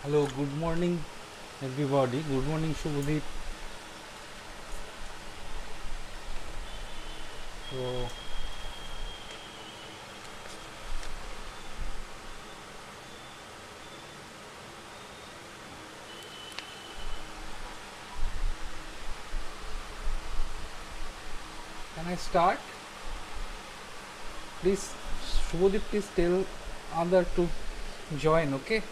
Hello, good morning, everybody. Good morning, Shubhadeep. So, can I start? Please, Shubhadeep, please tell other to join, okay?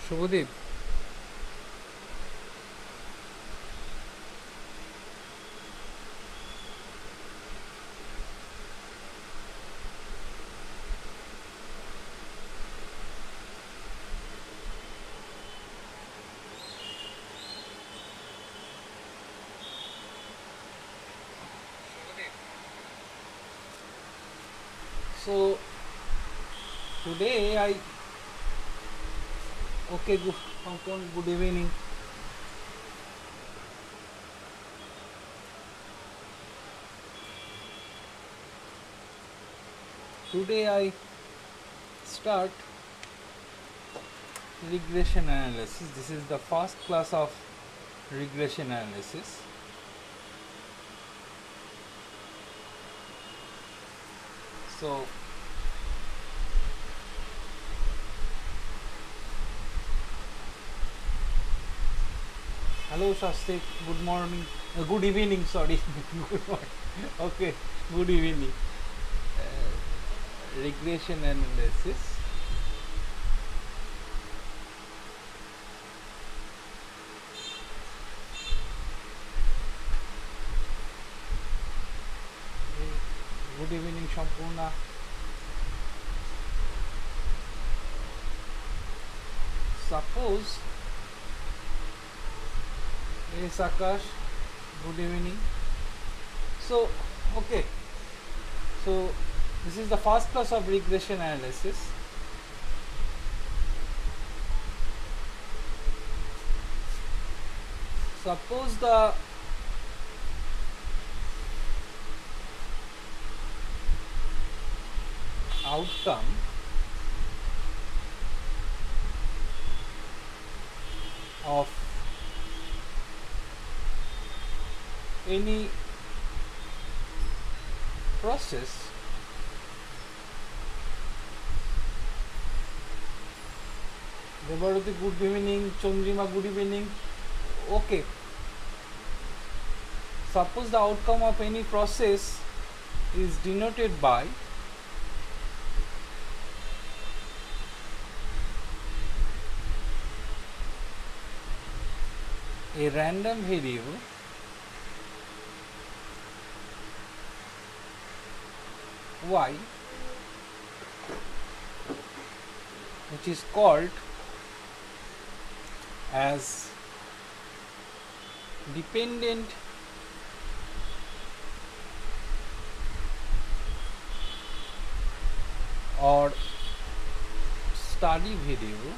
Shubhadeep, so today okay, good evening. Today I start regression analysis. This is the first class of regression analysis. So, hello Shastik, good morning, good evening, sorry, good morning. Okay, good evening. Regression analysis. Good evening, Shampurna. Suppose, yes, Akash, good evening. So, okay, so this is the first class of regression analysis. Suppose the outcome of any process Debarati, good evening. Chandrima, good evening. Okay, suppose the outcome of any process is denoted by a random variable y, which is called as dependent or study variable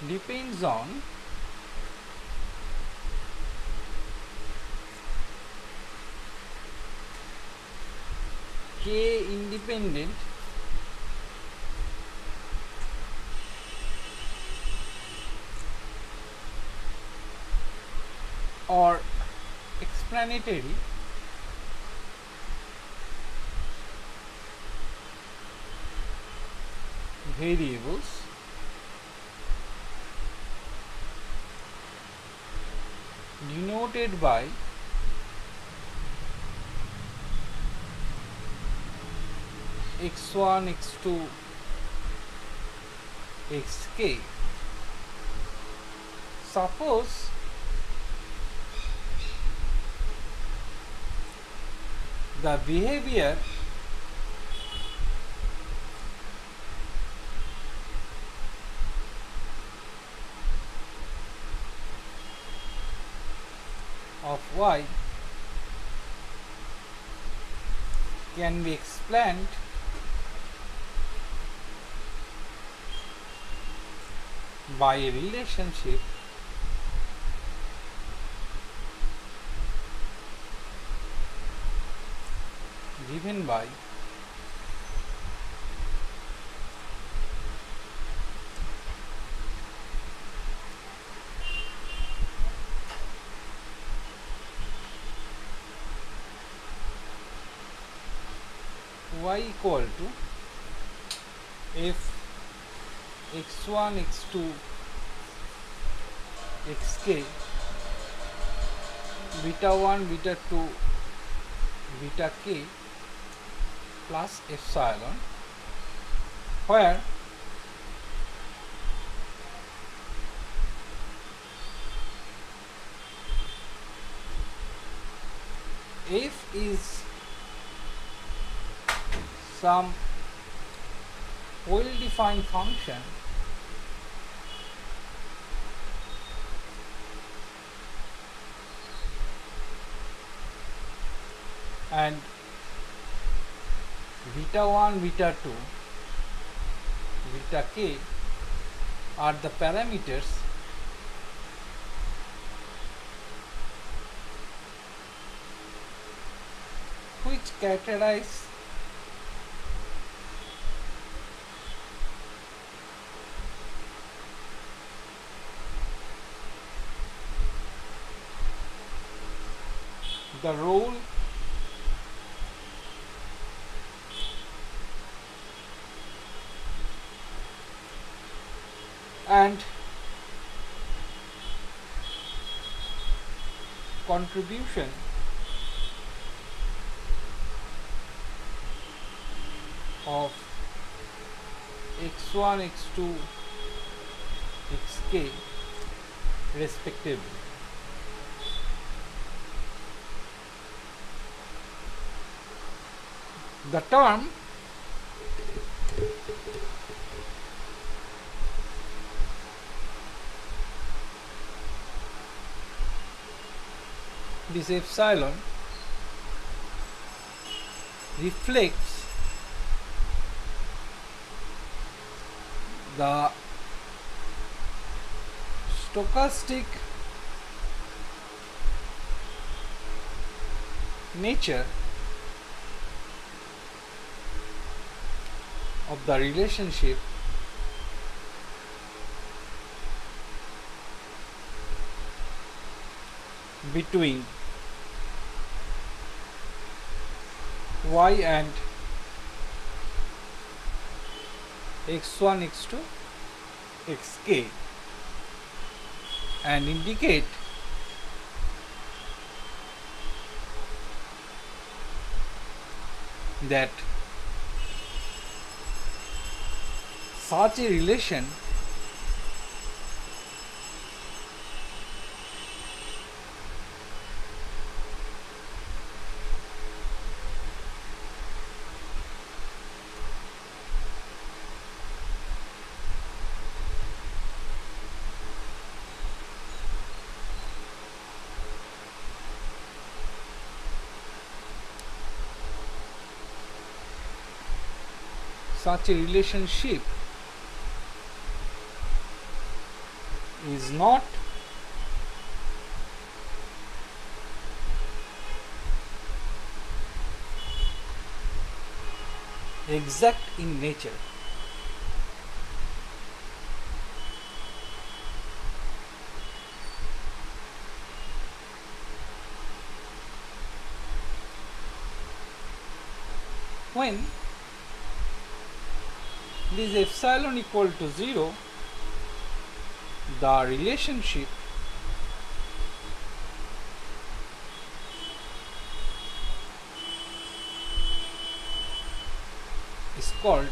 depends on k independent or explanatory variables denoted by x1, x2, xk. Suppose the behavior of y can be explained by a relationship given by y equal to f x1 x2 xk beta 1 beta 2 beta k plus epsilon, where f is some well-defined function and beta 1, beta 2, beta k are the parameters which characterize the role and contribution of x1, x2, xk respectively. The term this epsilon reflects the stochastic nature of the relationship between y and x1, x2, xk and indicate that such a relation such a relationship is not exact in nature. When this epsilon equal to 0, the relationship is called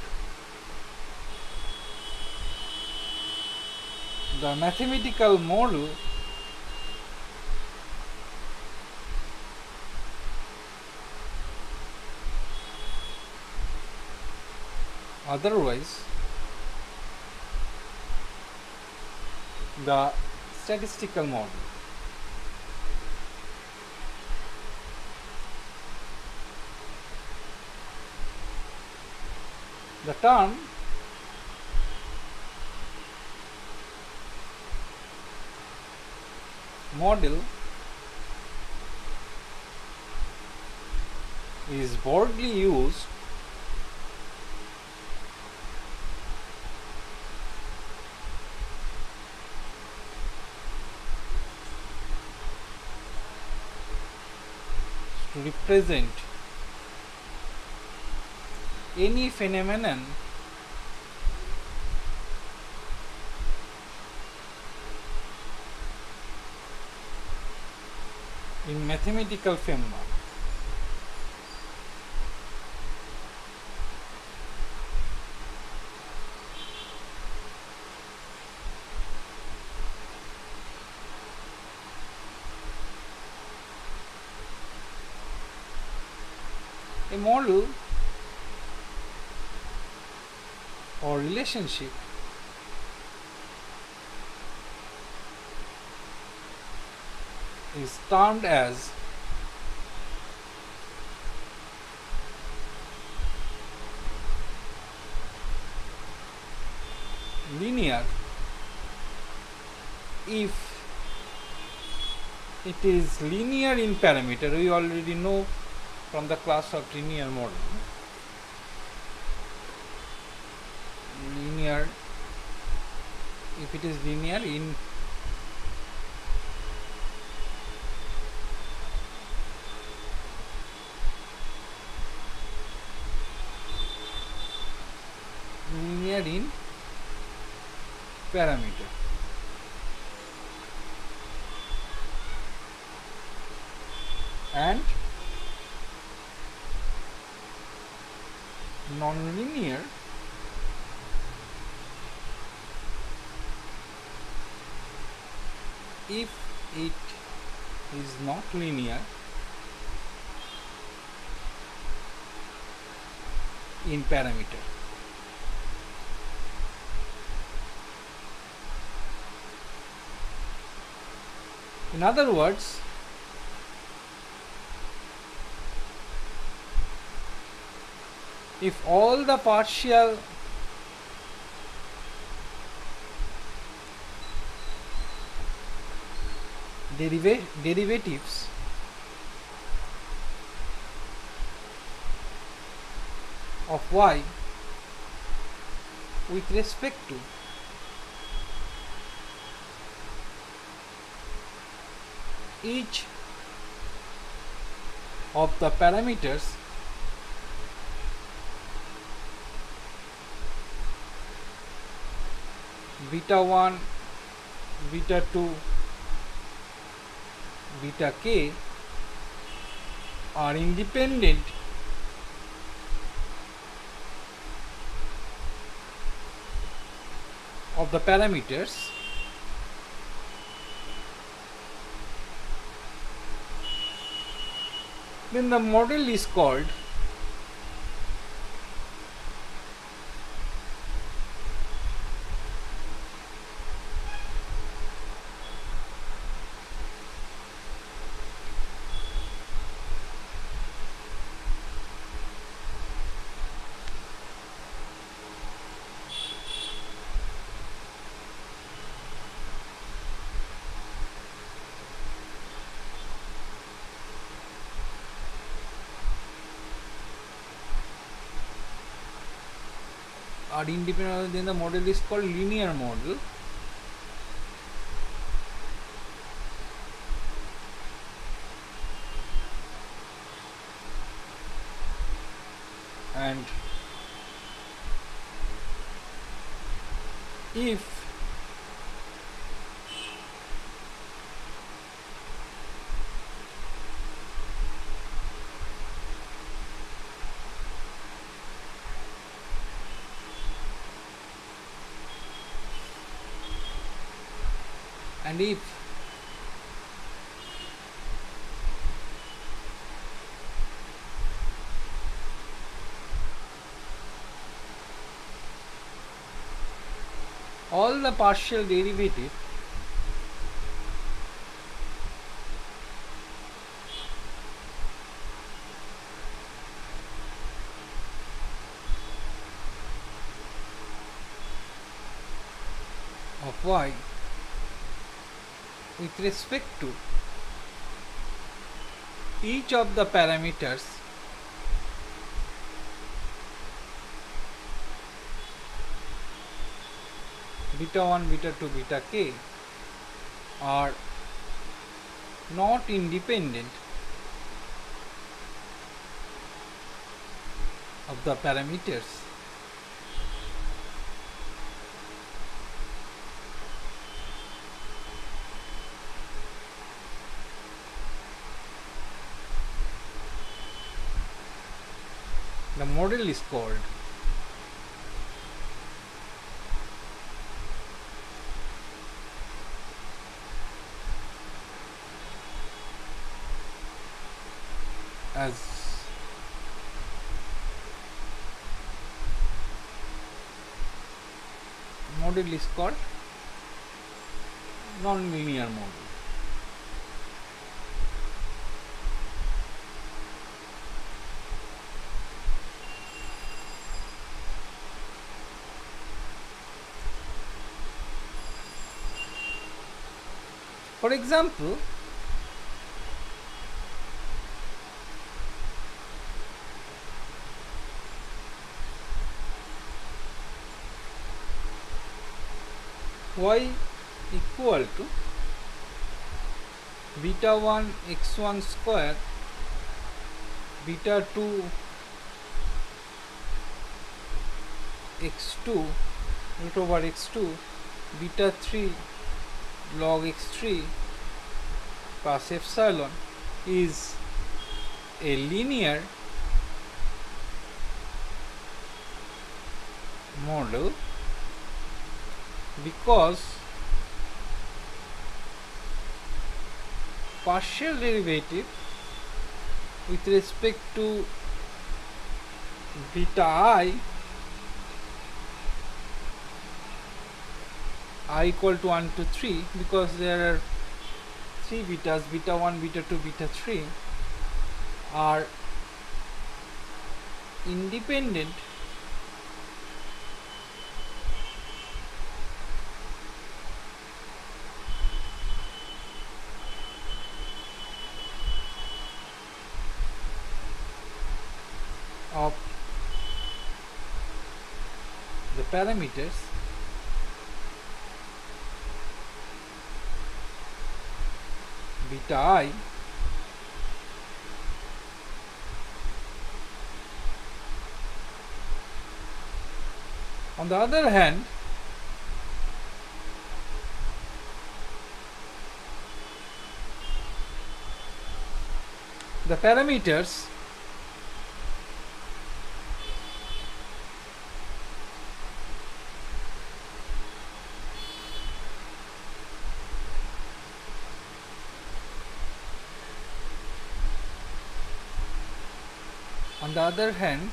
the mathematical model otherwise the statistical model. The term model is broadly used to represent any phenomenon in mathematical framework. A model or relationship is termed as linear if it is linear in parameter. We already know from the class of linear model. Linear if it is linear in parameter. And non-linear if it is not linear in parameter. In other words, if all the partial derivatives of y with respect to each of the parameters beta 1, beta 2, beta k are independent of the parameters, then the model is called independent, then the model is called linear model. And if all the partial derivative of y with respect to each of the parameters beta 1, beta 2, beta k are not independent of the parameters the model is called as non-linear model. For example, y equal to beta 1 x1 square, beta 2 x2 root over x2, beta 3 log x3 plus epsilon is a linear model because partial derivative with respect to beta I equal to 1 to 3, because there are 3 betas, beta 1, beta 2, beta 3 are independent of the parameters beta I on the other hand. The parameters on the other hand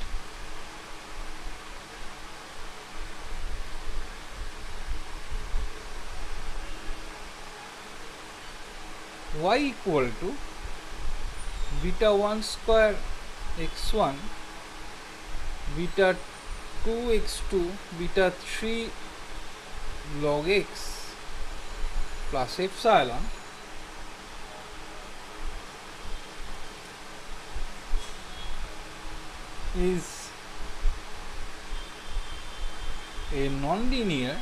y equal to beta 1 square x1, beta 2 x2, beta 3 log x plus epsilon is a nonlinear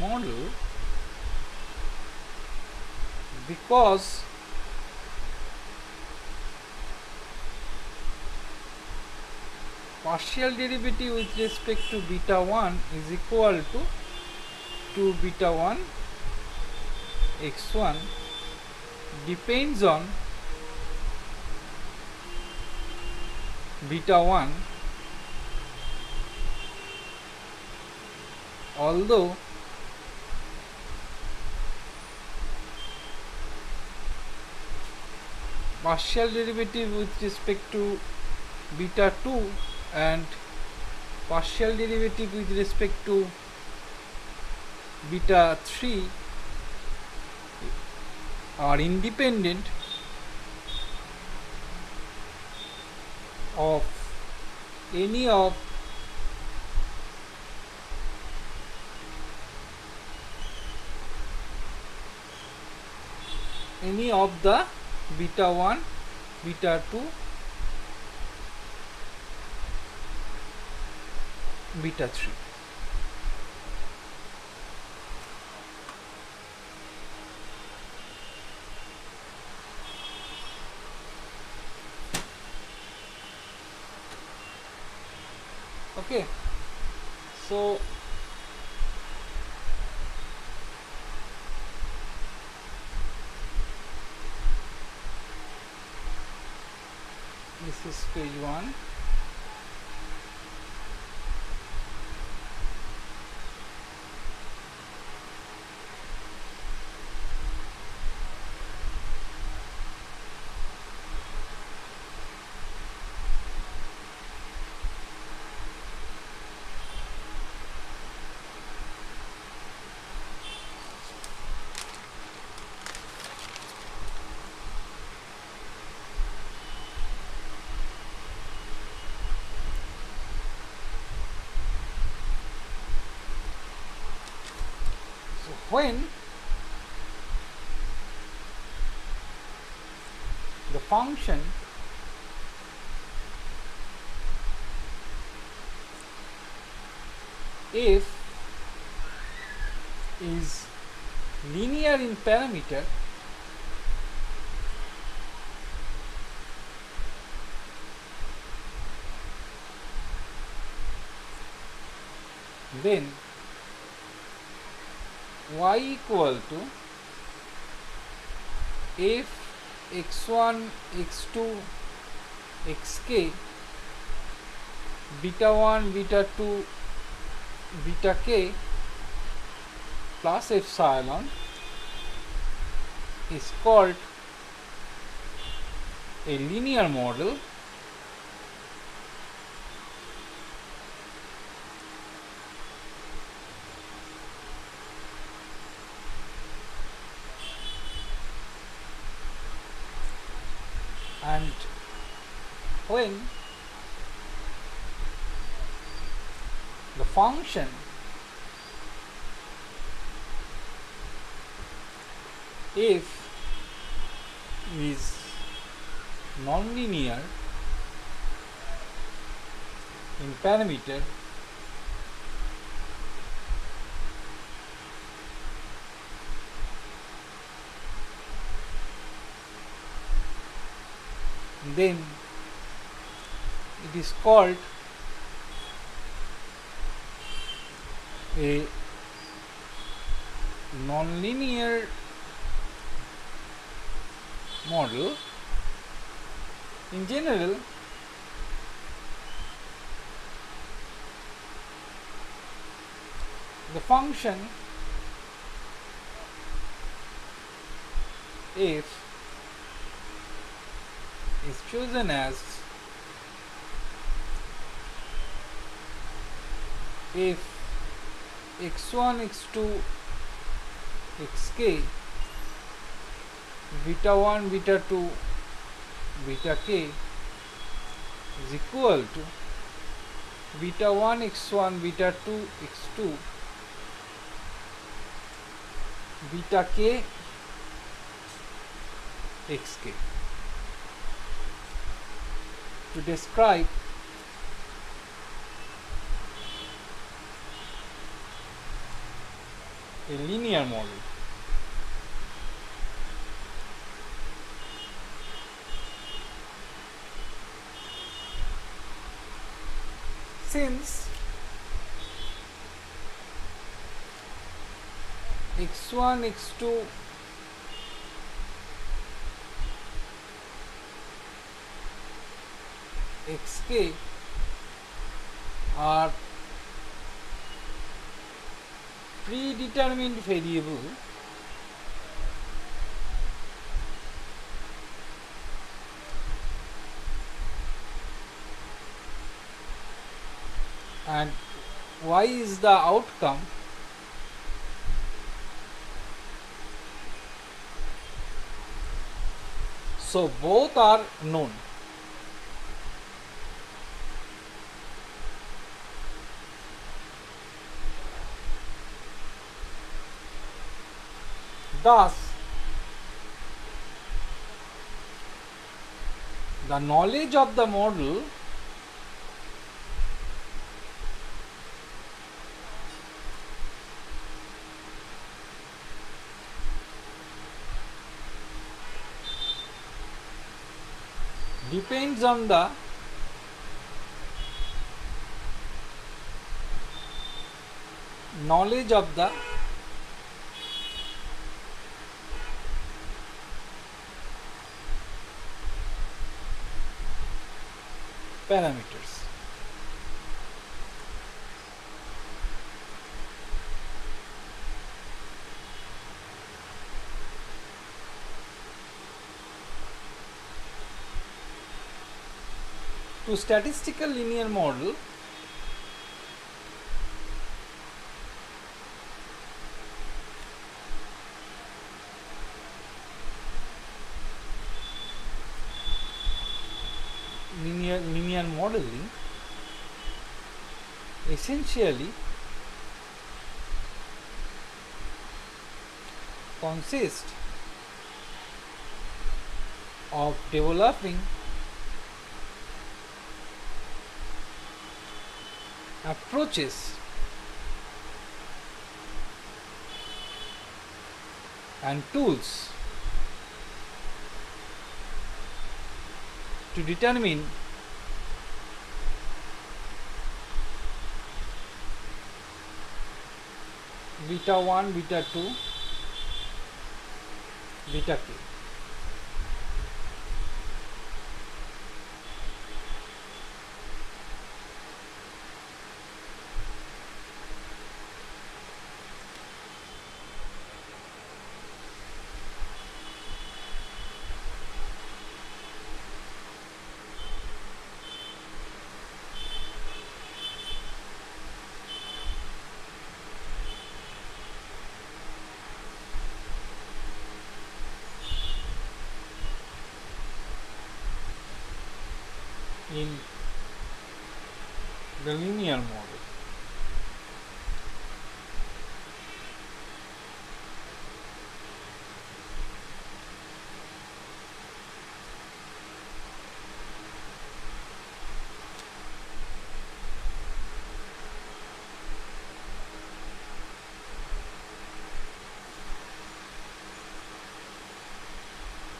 model because partial derivative with respect to beta 1 is equal to 2 beta 1 x1 depends on beta 1, although partial derivative with respect to beta 2 and partial derivative with respect to beta 3 are independent of any of any of the beta 1, beta 2, beta 3. Okay, so this is page 1. When the function f is linear in parameter, then y equal to f x1 x2 xk beta 1 beta 2 beta k plus epsilon is called a linear model and when the function f is nonlinear in parameter, then it is called a nonlinear model. In general, the function f is chosen as if x1 x2 xk beta 1 beta 2 beta k is equal to beta 1 x1 beta 2 x2 beta k xk. To describe a linear model, since x1 x2 xk are predetermined variable, and y is the outcome, so both are known. Thus, The knowledge of the model depends on the knowledge of the parameters. To statistical linear model, linear modeling essentially consists of developing approaches and tools to determine beta 1, beta 2, beta k. In the linear model.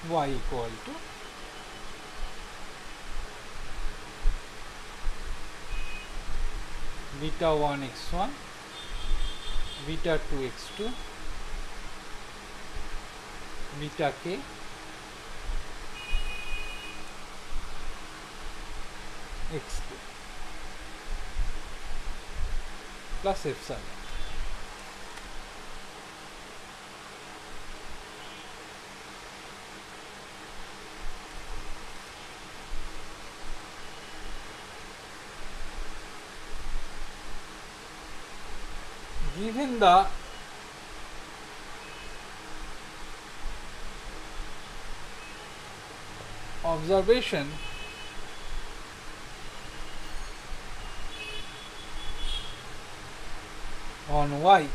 Y equal to beta 1 x1, beta 2 x2, beta k xk plus epsilon. Given the observation on y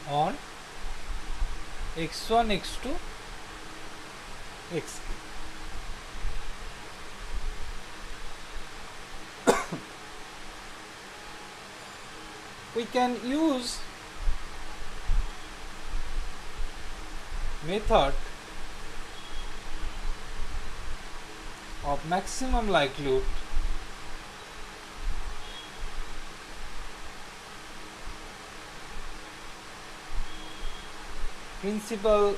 on x1, x2, xk. We can use method of maximum likelihood principle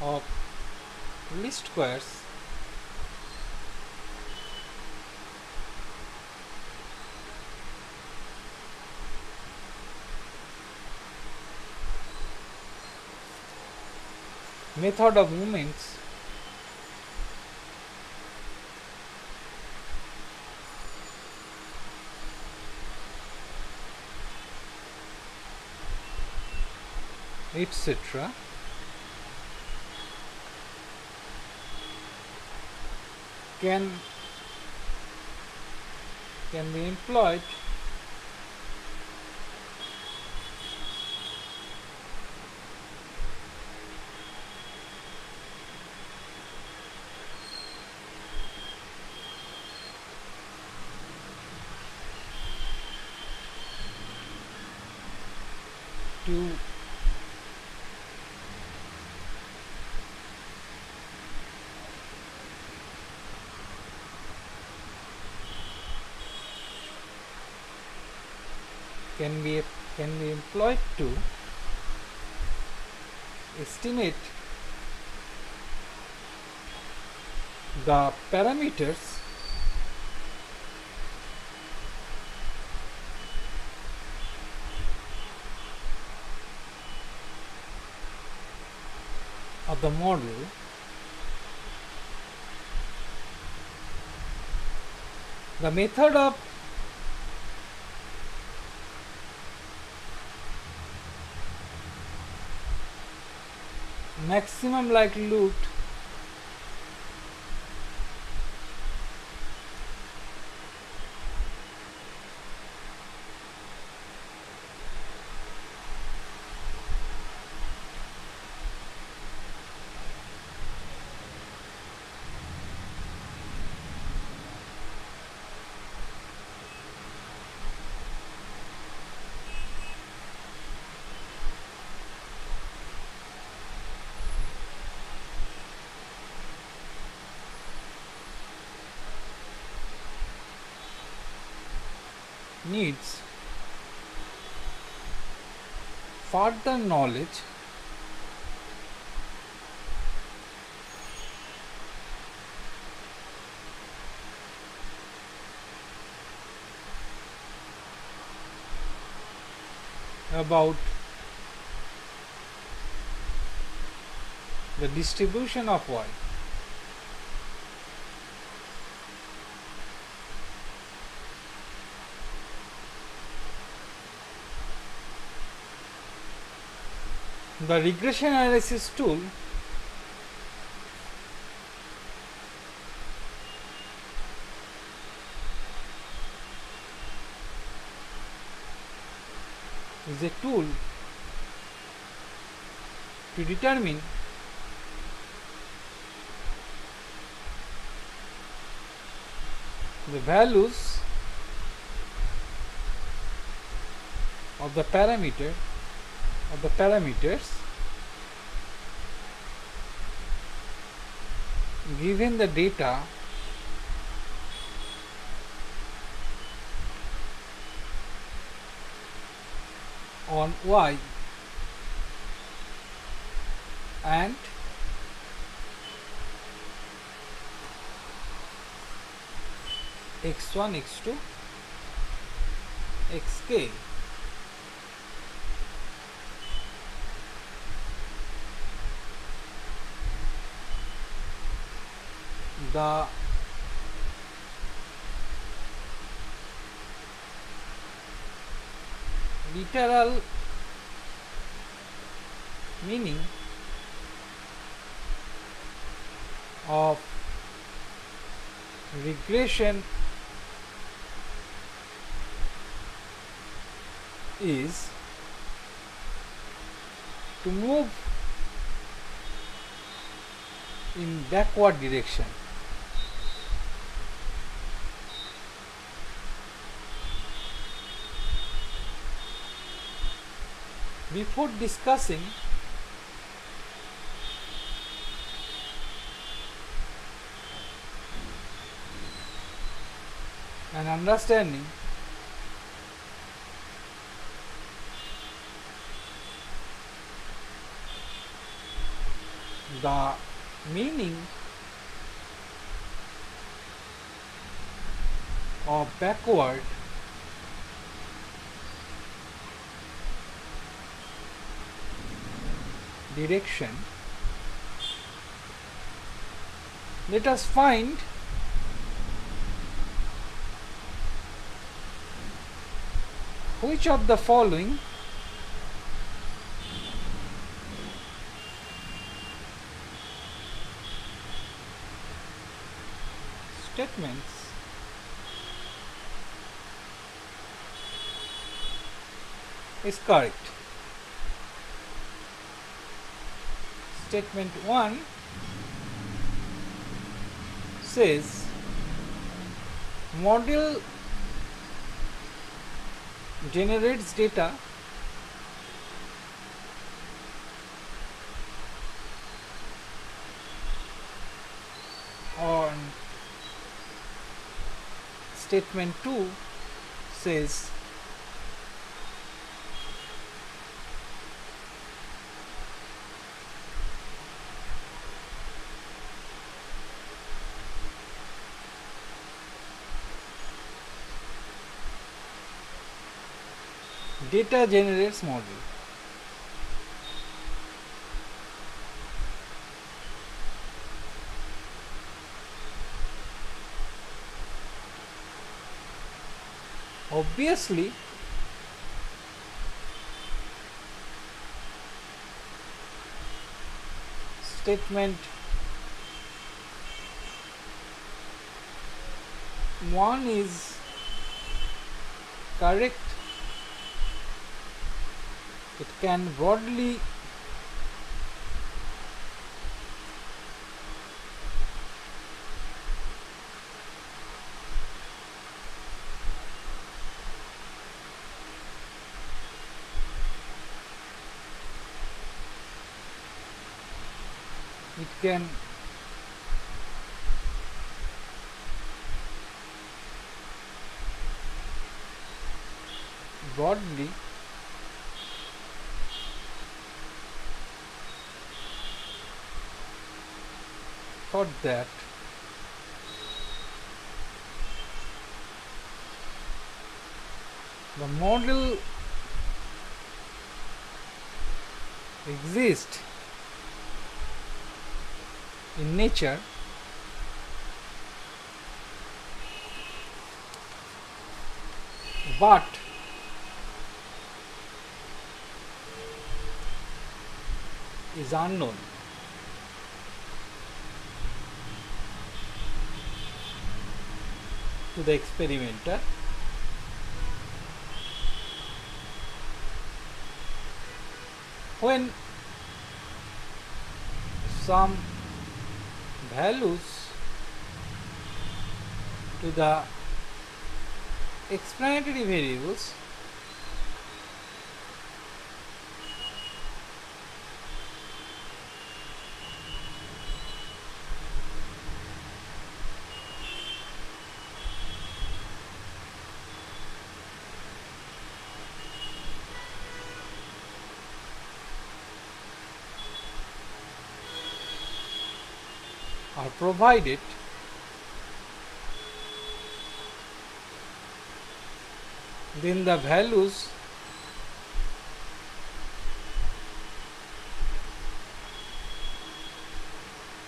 of least squares method of movements etc. can be employed to can be employed to estimate the parameters of the model the method of maximum likelihood needs further knowledge about the distribution of y. The regression analysis tool is a tool to determine the values of the parameters given the data on y and x1, x2, xk. The literal meaning of regression is to move in backward direction. Before discussing and understanding the meaning of backward direction, let us find which of the following statements is correct. Statement 1 says model generates data statement 2 says data generates model. Obviously, statement 1 is correct. It can broadly it can broadly thought that the model exists in nature but is unknown to the experimenter. When some values to the explanatory variables are provided, then the values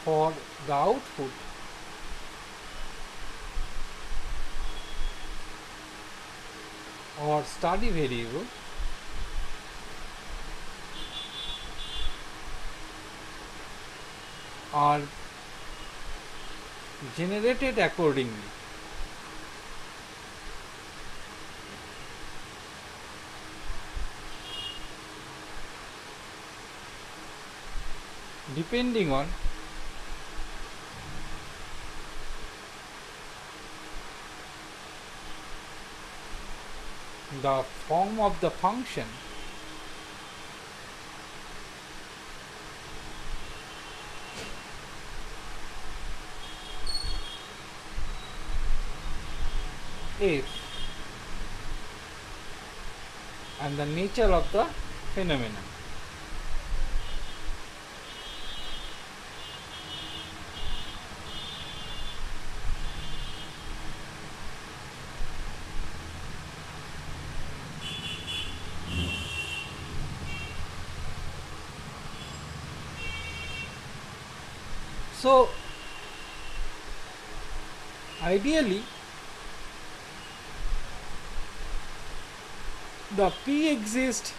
for the output or study variable are generated accordingly. Depending on the form of the function f and the nature of the phenomenon. So, ideally, the pre-existing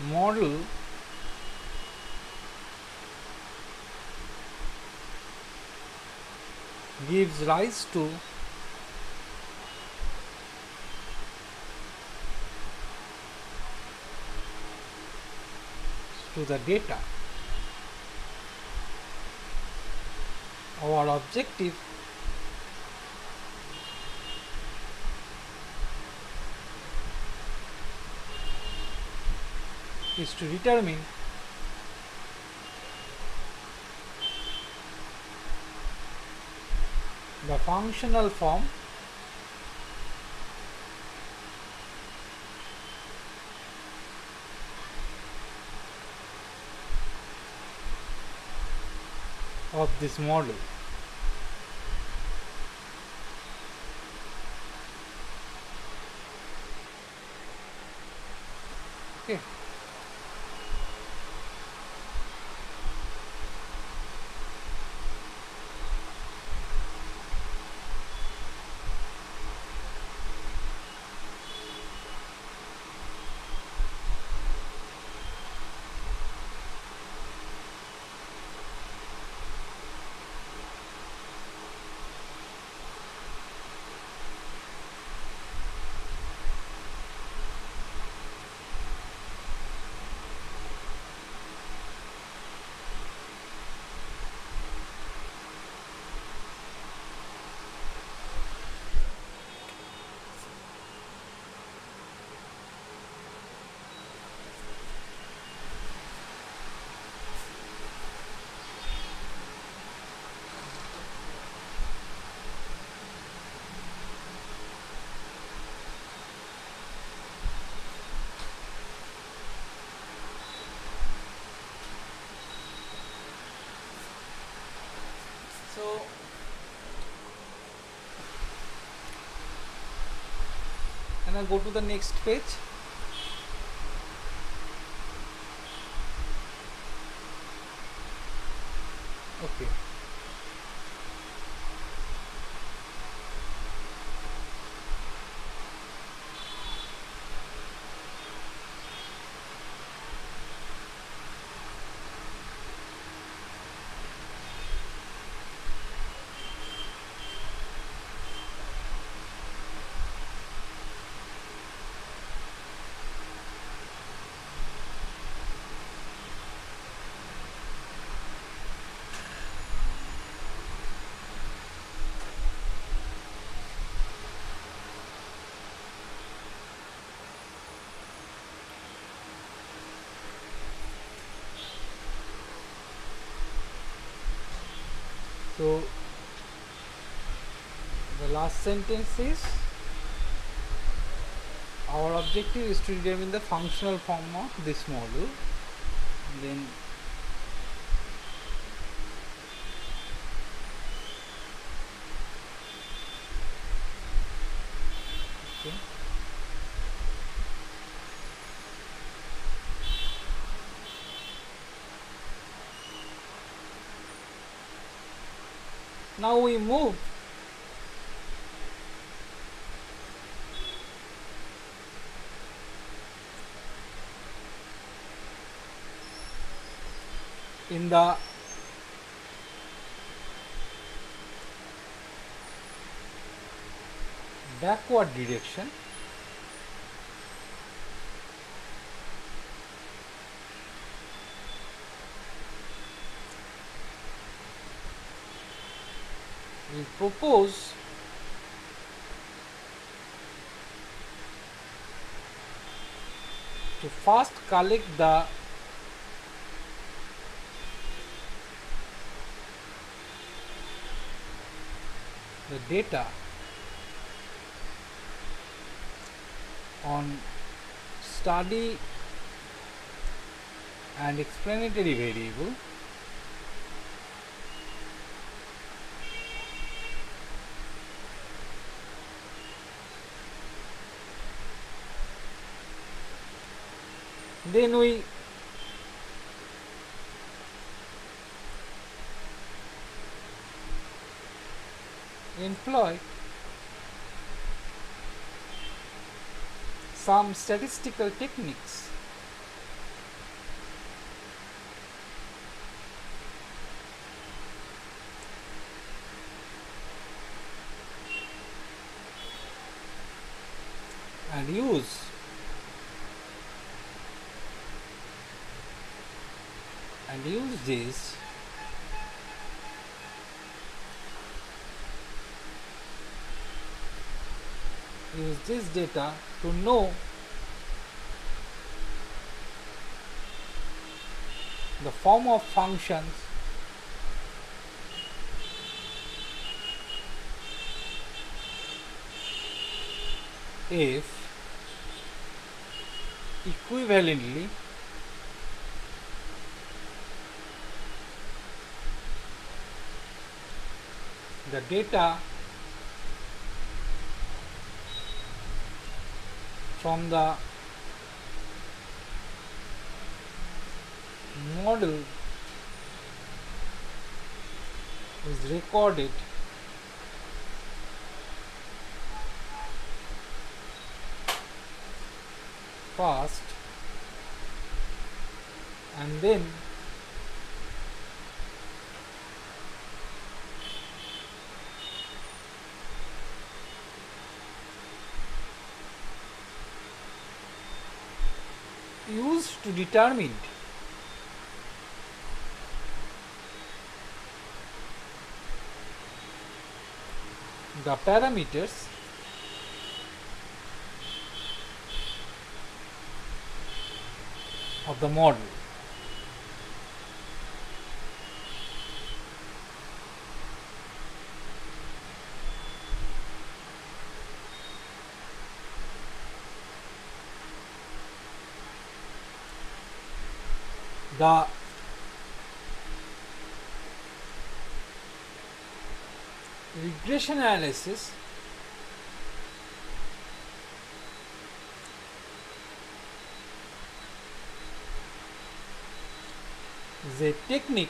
model gives rise to the data. Our objective is to determine the functional form of this model. Okay. So and I'll go to the next page. Okay. So the last sentence is, our objective is to determine the functional form of this model. Then okay. Now we move in the backward direction. We propose to first collect the data on study and explanatory variable, then we employ some statistical techniques and use this data to know the form of functions if equivalently the data from the model is recorded first and then used to determine the parameters of the model. The regression analysis is a technique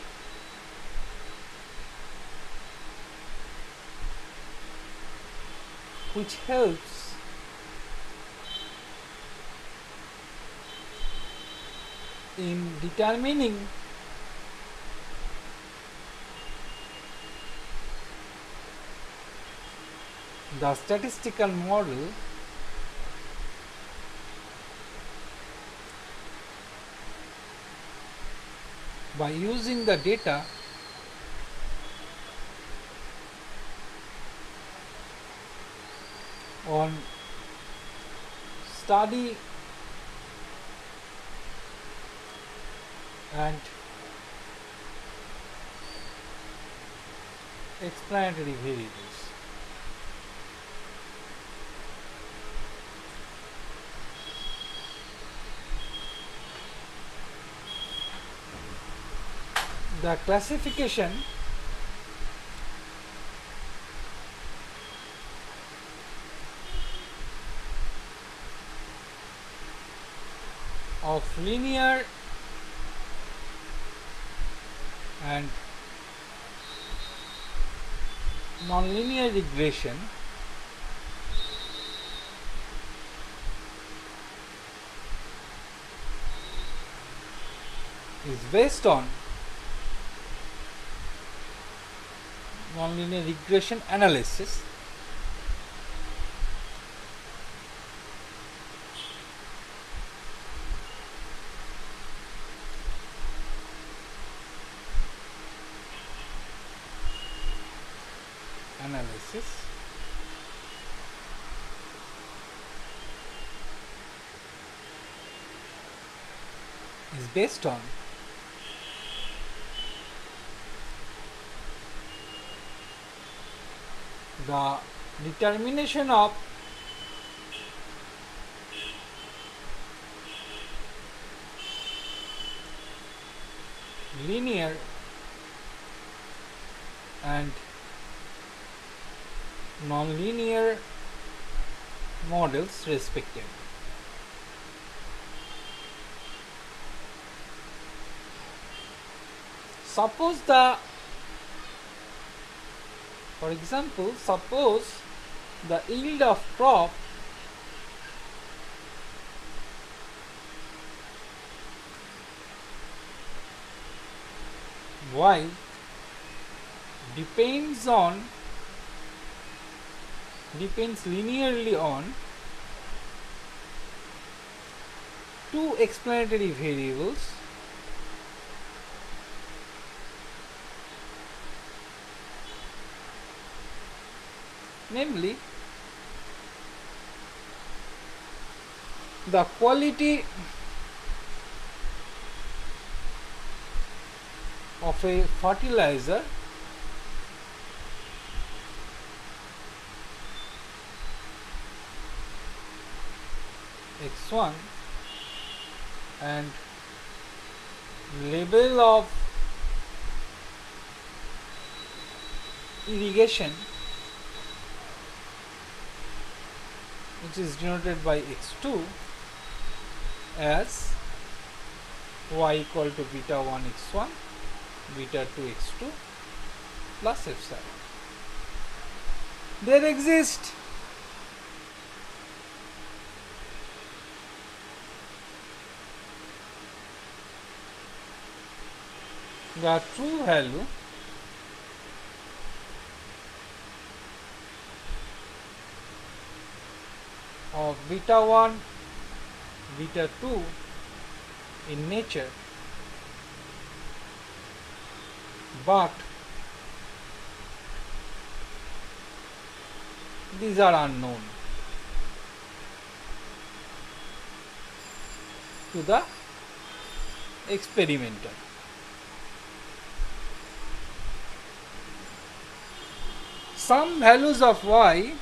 which helps in determining the statistical model by using the data on study and explanatory variables. The classification of linear and nonlinear regression is based on nonlinear regression analysis is based on the determination of linear and nonlinear models respectively. Suppose for example, suppose the yield of crop Y depends linearly on two explanatory variables, namely the quality of a fertilizer x1 and label of irrigation, which is denoted by x2 as y equal to beta 1 x1 beta 2 x2 plus epsilon. There exist the true value of beta 1 beta 2 in nature, but these are unknown to the experimenter. Some values of y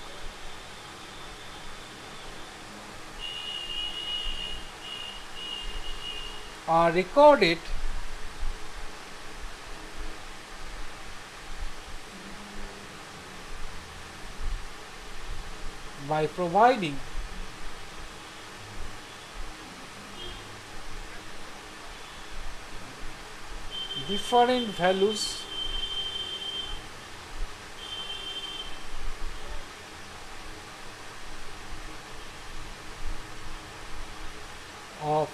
are recorded by providing different values of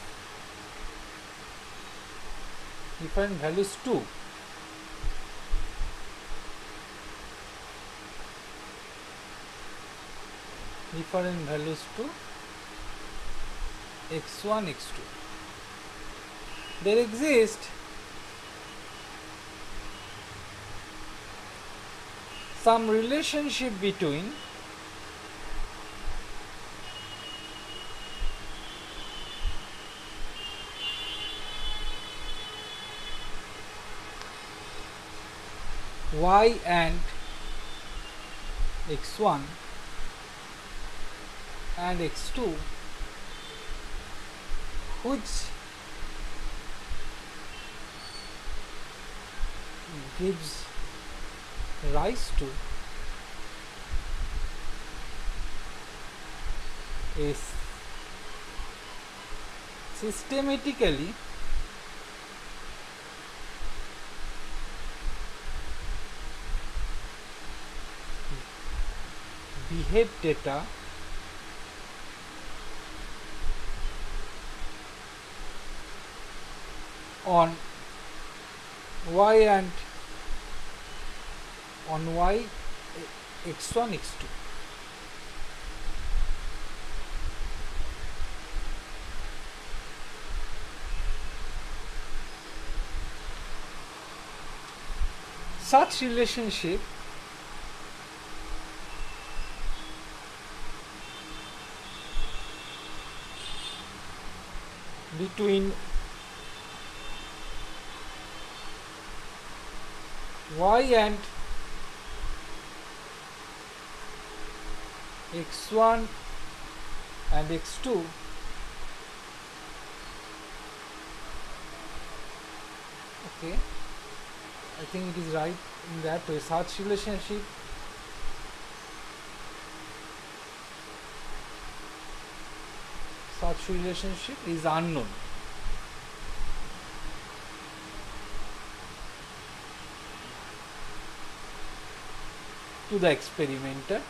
different values to x1 x2. There exist some relationship between y and x1 and x2, which gives rise to a systematically behaved data on y and on y x1 x2. Such relationship between y and x1 and x2 okay, I think it is right in that way. Such relationship is unknown. To the experimenter.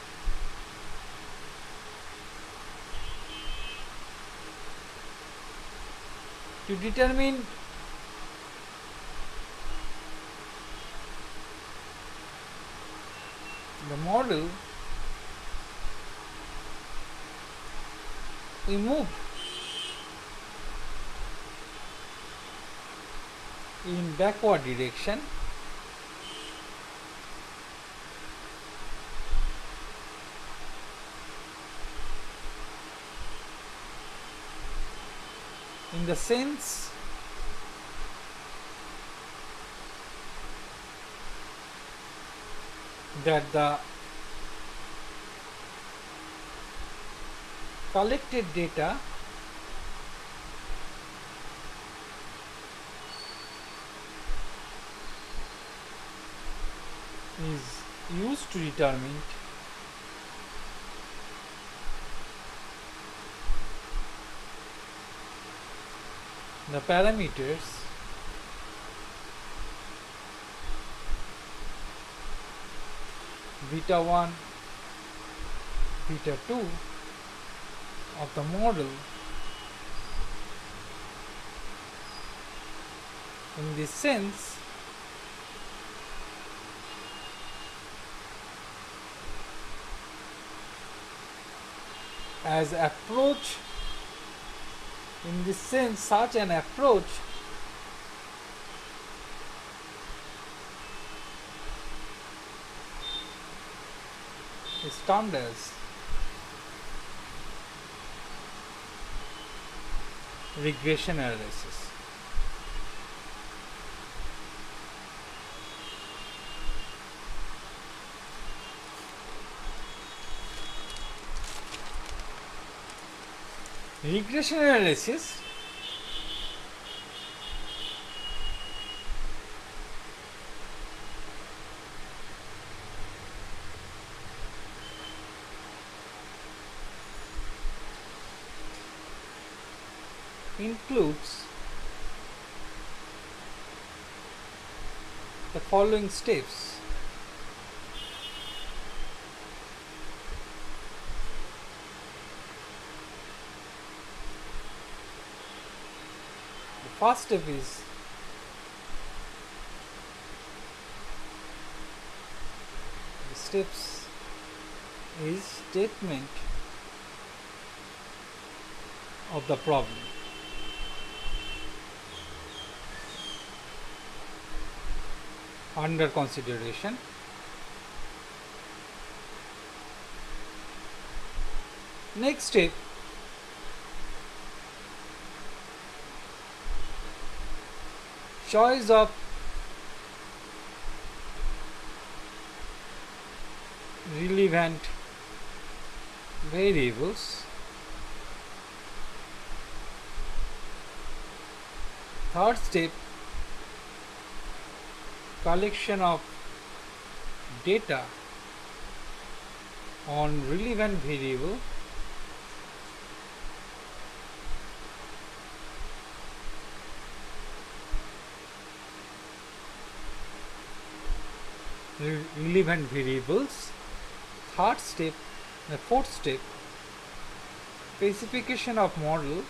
To determine the model, we move in backward direction in the sense that the collected data is used to determine the parameters beta 1, beta 2 of the model in this sense. As approach, in this sense, such an approach is termed as regression analysis. Regression analysis includes the following steps. The first step is statement of the problem. Under consideration. Next step, choice of relevant variables. Third step, collection of data on relevant variable. Relevant variables. Third step, the fourth step, specification of model.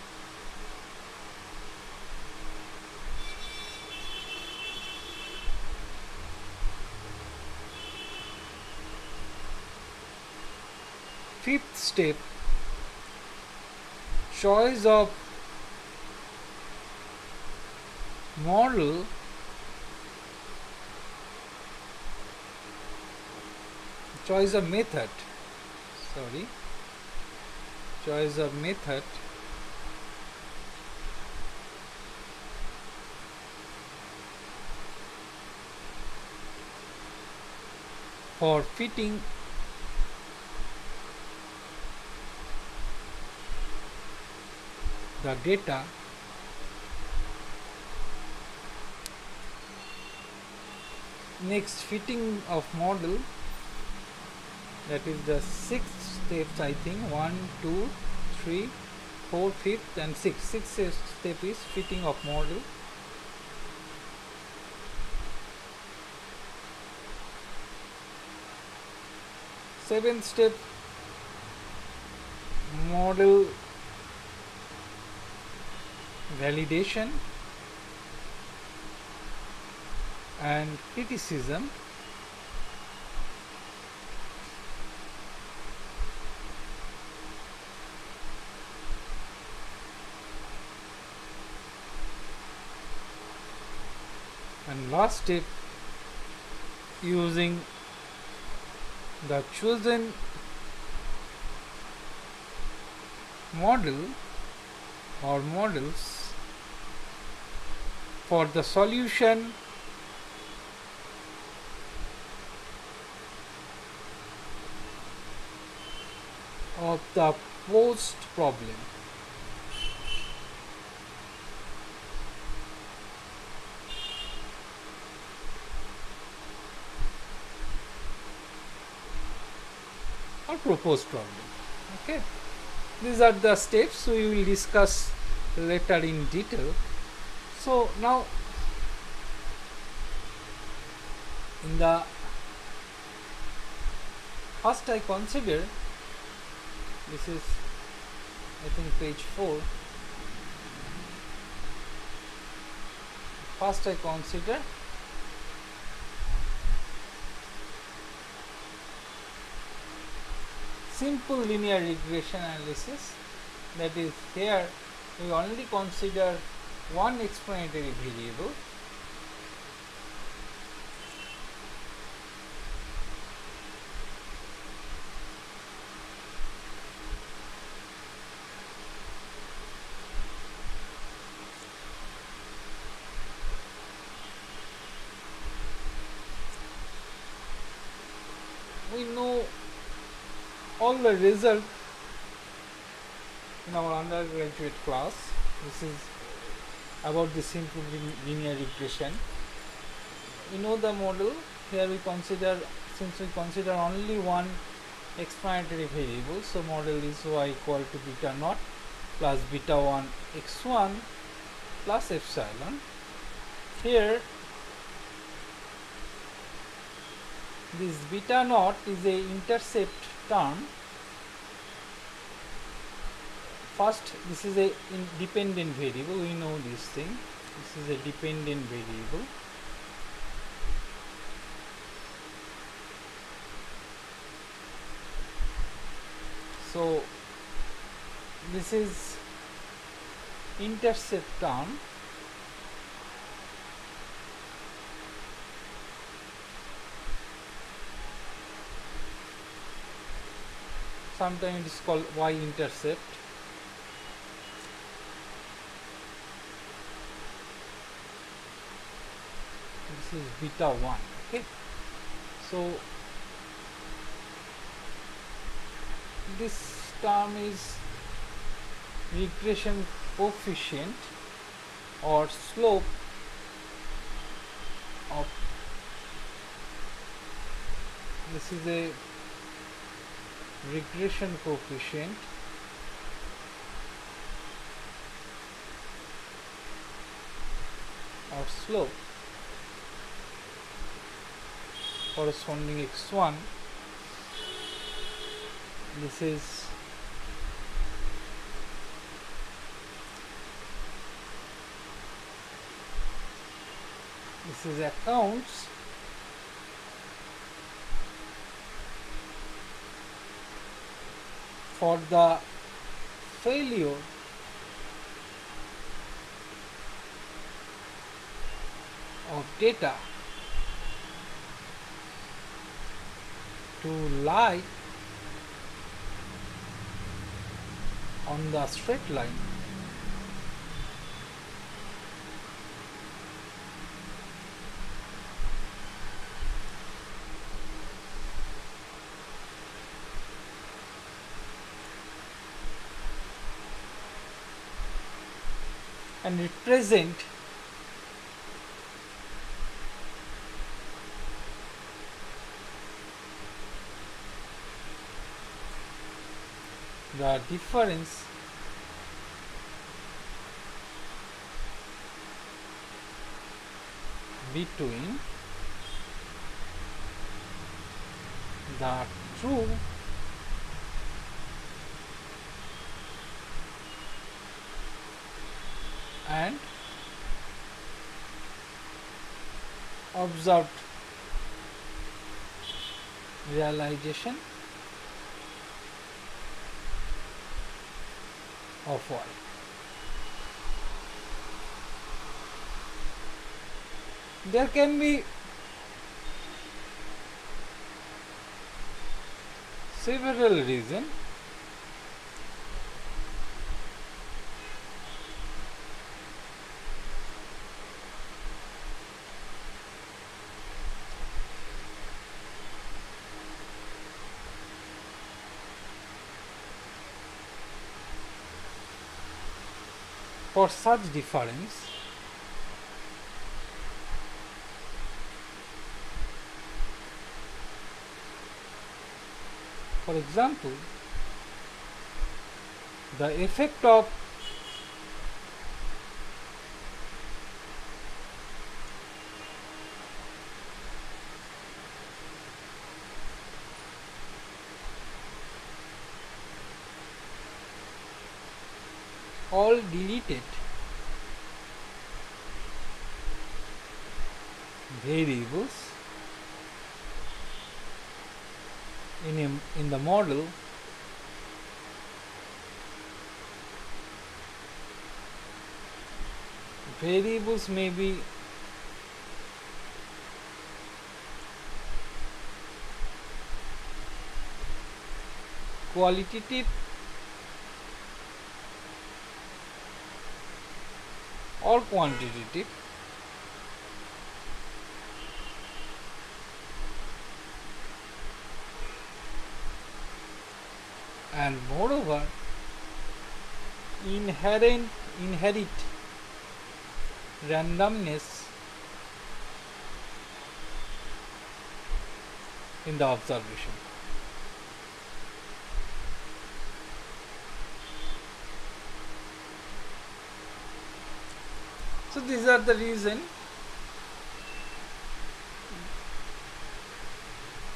Fifth step, choice of model choice of method for fitting the data next, fitting of model, that is the sixth steps, I think. 1, 2, 3, 4, 5th and 6th. Sixth step is fitting of model. Seventh step, model validation and criticism. And last step, using the chosen model or models for the solution of the post problem. or proposed problem. Okay, these are the steps we will discuss later in detail. So now in the first I consider, this is I think page 4. First I consider simple linear regression analysis. That is, here we only consider one explanatory variable. We know all the result in our undergraduate class. This is about the simple linear regression. We know the model. Here we consider, since we consider only one explanatory variable, so model is y equal to beta naught plus beta 1 x1 plus epsilon. Here this beta naught is a intercept term. First, this is a dependent variable. We know this thing. This is a dependent variable. So this is intercept term. Sometimes it is called y-intercept. This is beta 1. Okay, so this term is regression coefficient or slope of, this is a regression coefficient or slope corresponding x1. This is accounts for the failure of data to lie on the straight line. And represent the difference between the true and observed realization of y. There can be several reasons. For such difference, For example, the effect of all deleted variables in the model variables may be qualitative or quantitative, and moreover inherit randomness in the observation. So these are the reason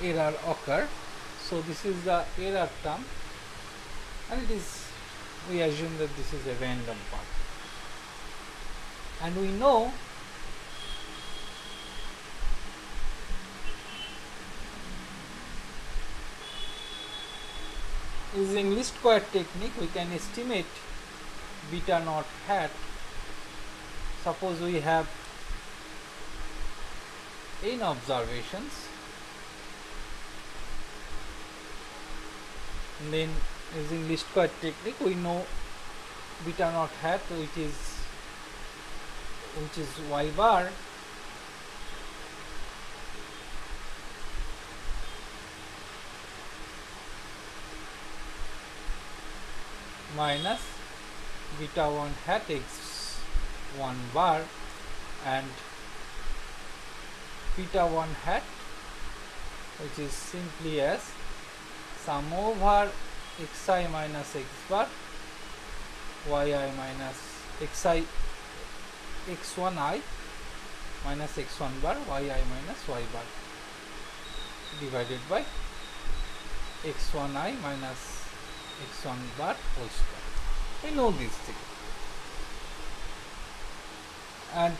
error occur. So this is the error term, and we assume that this is a random part, and we know using least square technique we can estimate beta naught hat. Suppose we have n observations, and then using least square technique we know beta naught hat which is y bar minus beta 1 hat x1 bar and beta 1 hat, which is simply as sum over xi minus x bar yi minus xi x1I minus x1 bar yi minus y bar divided by x1I minus x1 bar whole square. We know this thing, and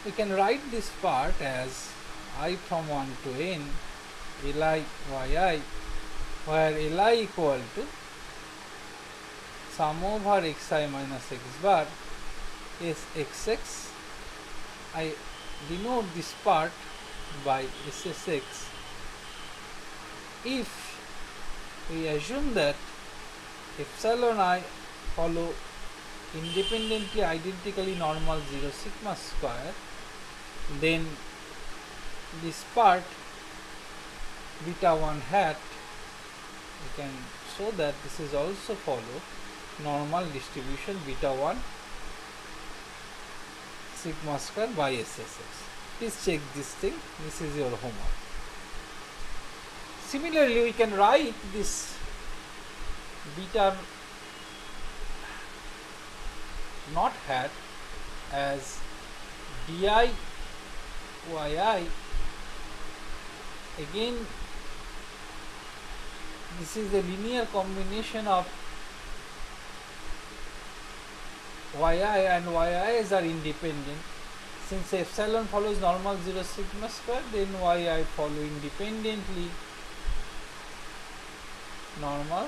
we can write this part as I from 1 to n li yi, where li equal to sum over xi minus x bar is xx. I denote this part by ssx if we assume that epsilon I follow independently identically normal 0 sigma square, then this part beta 1 hat we can show that this is also follow normal distribution beta 1 sigma square by ssx. Please check this thing, this is your homework. Similarly, we can write this beta naught hat as di yi. Again, this is a linear combination of yi and yi's are independent. Since epsilon follows normal 0 sigma square, then yi follow independently normal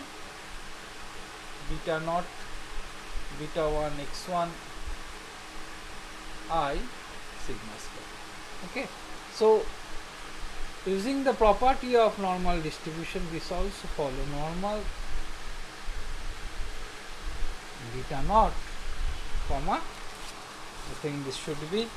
beta naught beta 1 x1 I sigma square. Okay, so using the property of normal distribution, this also follow normal beta naught comma, I think this should be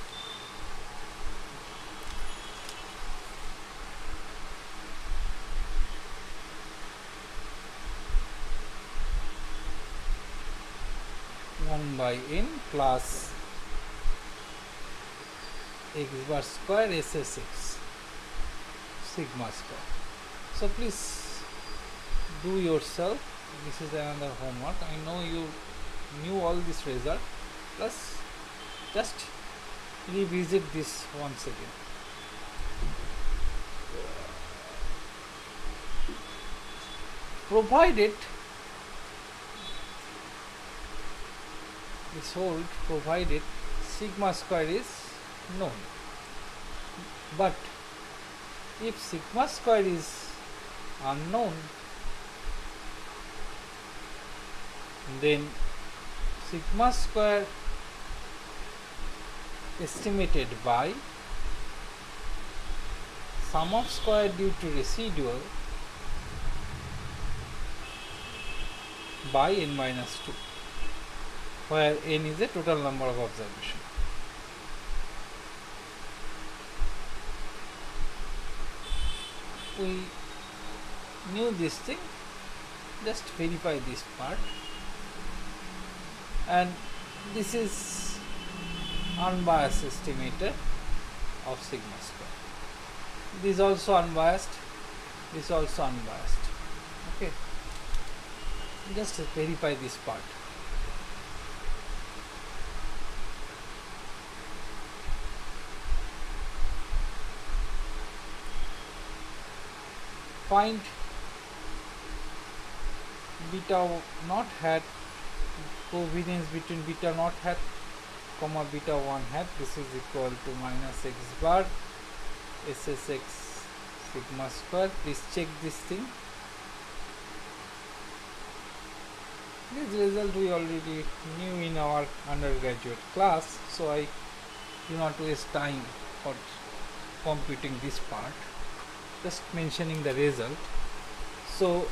by n plus x bar square SSX sigma square. So please do yourself. This is another homework. I know you knew all this result, plus just revisit this once again. Provided this hold, provided sigma square is known, but if sigma square is unknown, then sigma square estimated by sum of square due to residual by n minus 2, where n is the total number of observations. We knew this thing, just verify this part, and this is unbiased estimator of sigma square. This is also unbiased, this is also unbiased. Okay, just verify this part. Find beta naught hat, covariance between beta naught hat comma beta 1 hat. This is equal to minus x bar SSX sigma square. Please check this thing. This result we already knew in our undergraduate class, so I do not waste time for computing this part, just mentioning the result. So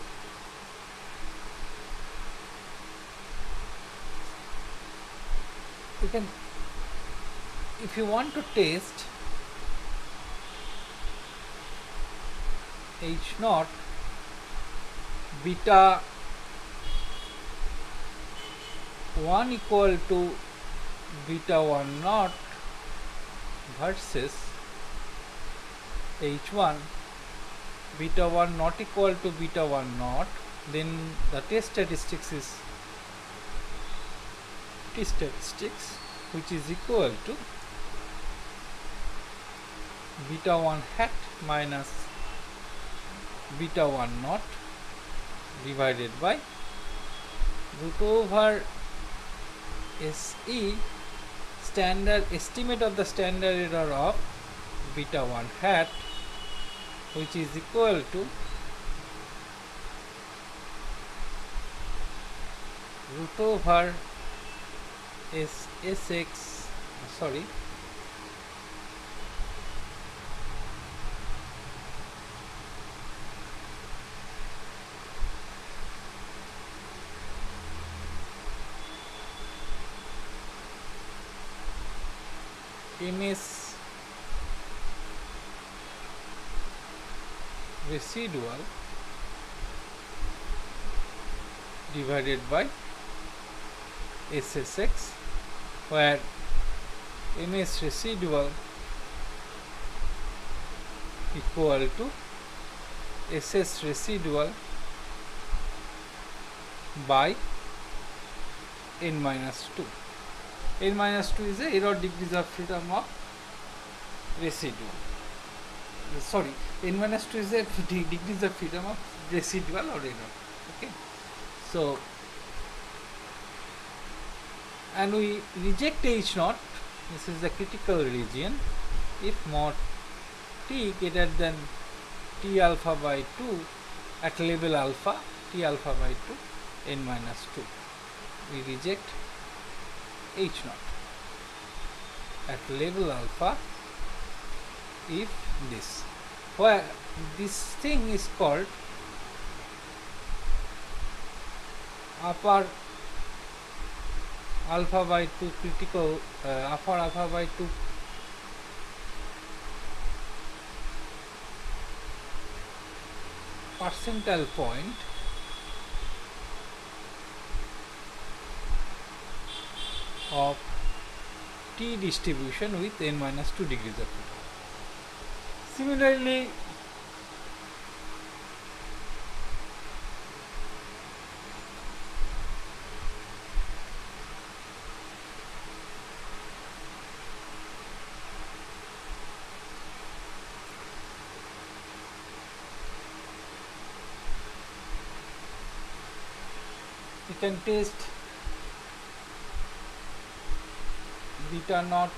you can, if you want to test H naught beta 1 equal to beta 1 naught versus H1 beta 1 not equal to beta 1 naught, then the test statistics is T statistics, which is equal to beta 1 hat minus beta 1 naught divided by root over SE, standard estimate of the standard error of beta 1 hat, which is equal to root over SX, sorry, MS residual divided by SSX, where MS residual equal to SS residual by n minus 2. n minus 2 is the error degrees of freedom of residual. Sorry, n minus 2 is the degrees of freedom of residual or error. Okay, so and we reject H naught. This is the critical region if mod t greater than t alpha by 2 at level alpha, t alpha by 2 n minus 2. We reject H naught at level alpha if this, where this thing is called upper alpha by 2 critical, upper alpha by 2 percentile point of t distribution with n minus 2 degrees of freedom. Similarly, you can test beta naught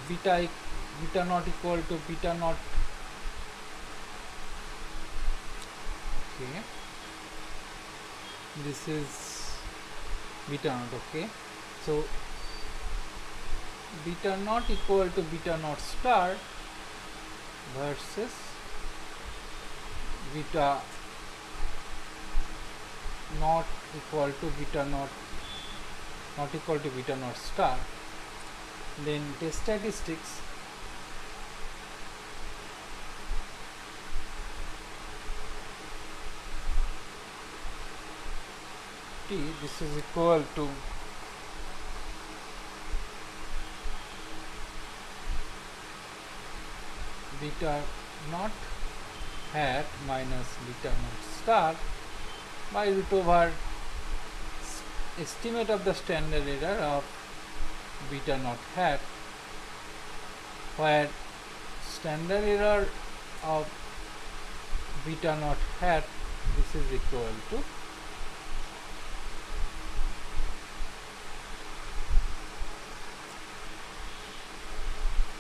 beta naught equal to beta naught. Okay, this is beta naught. Okay, so beta naught equal to beta naught star versus beta not equal to beta naught not equal to beta naught star. Then the statistics, t, this is equal to beta naught hat minus beta naught star by root over estimate of the standard error of beta naught hat, where standard error of beta naught hat, this is equal to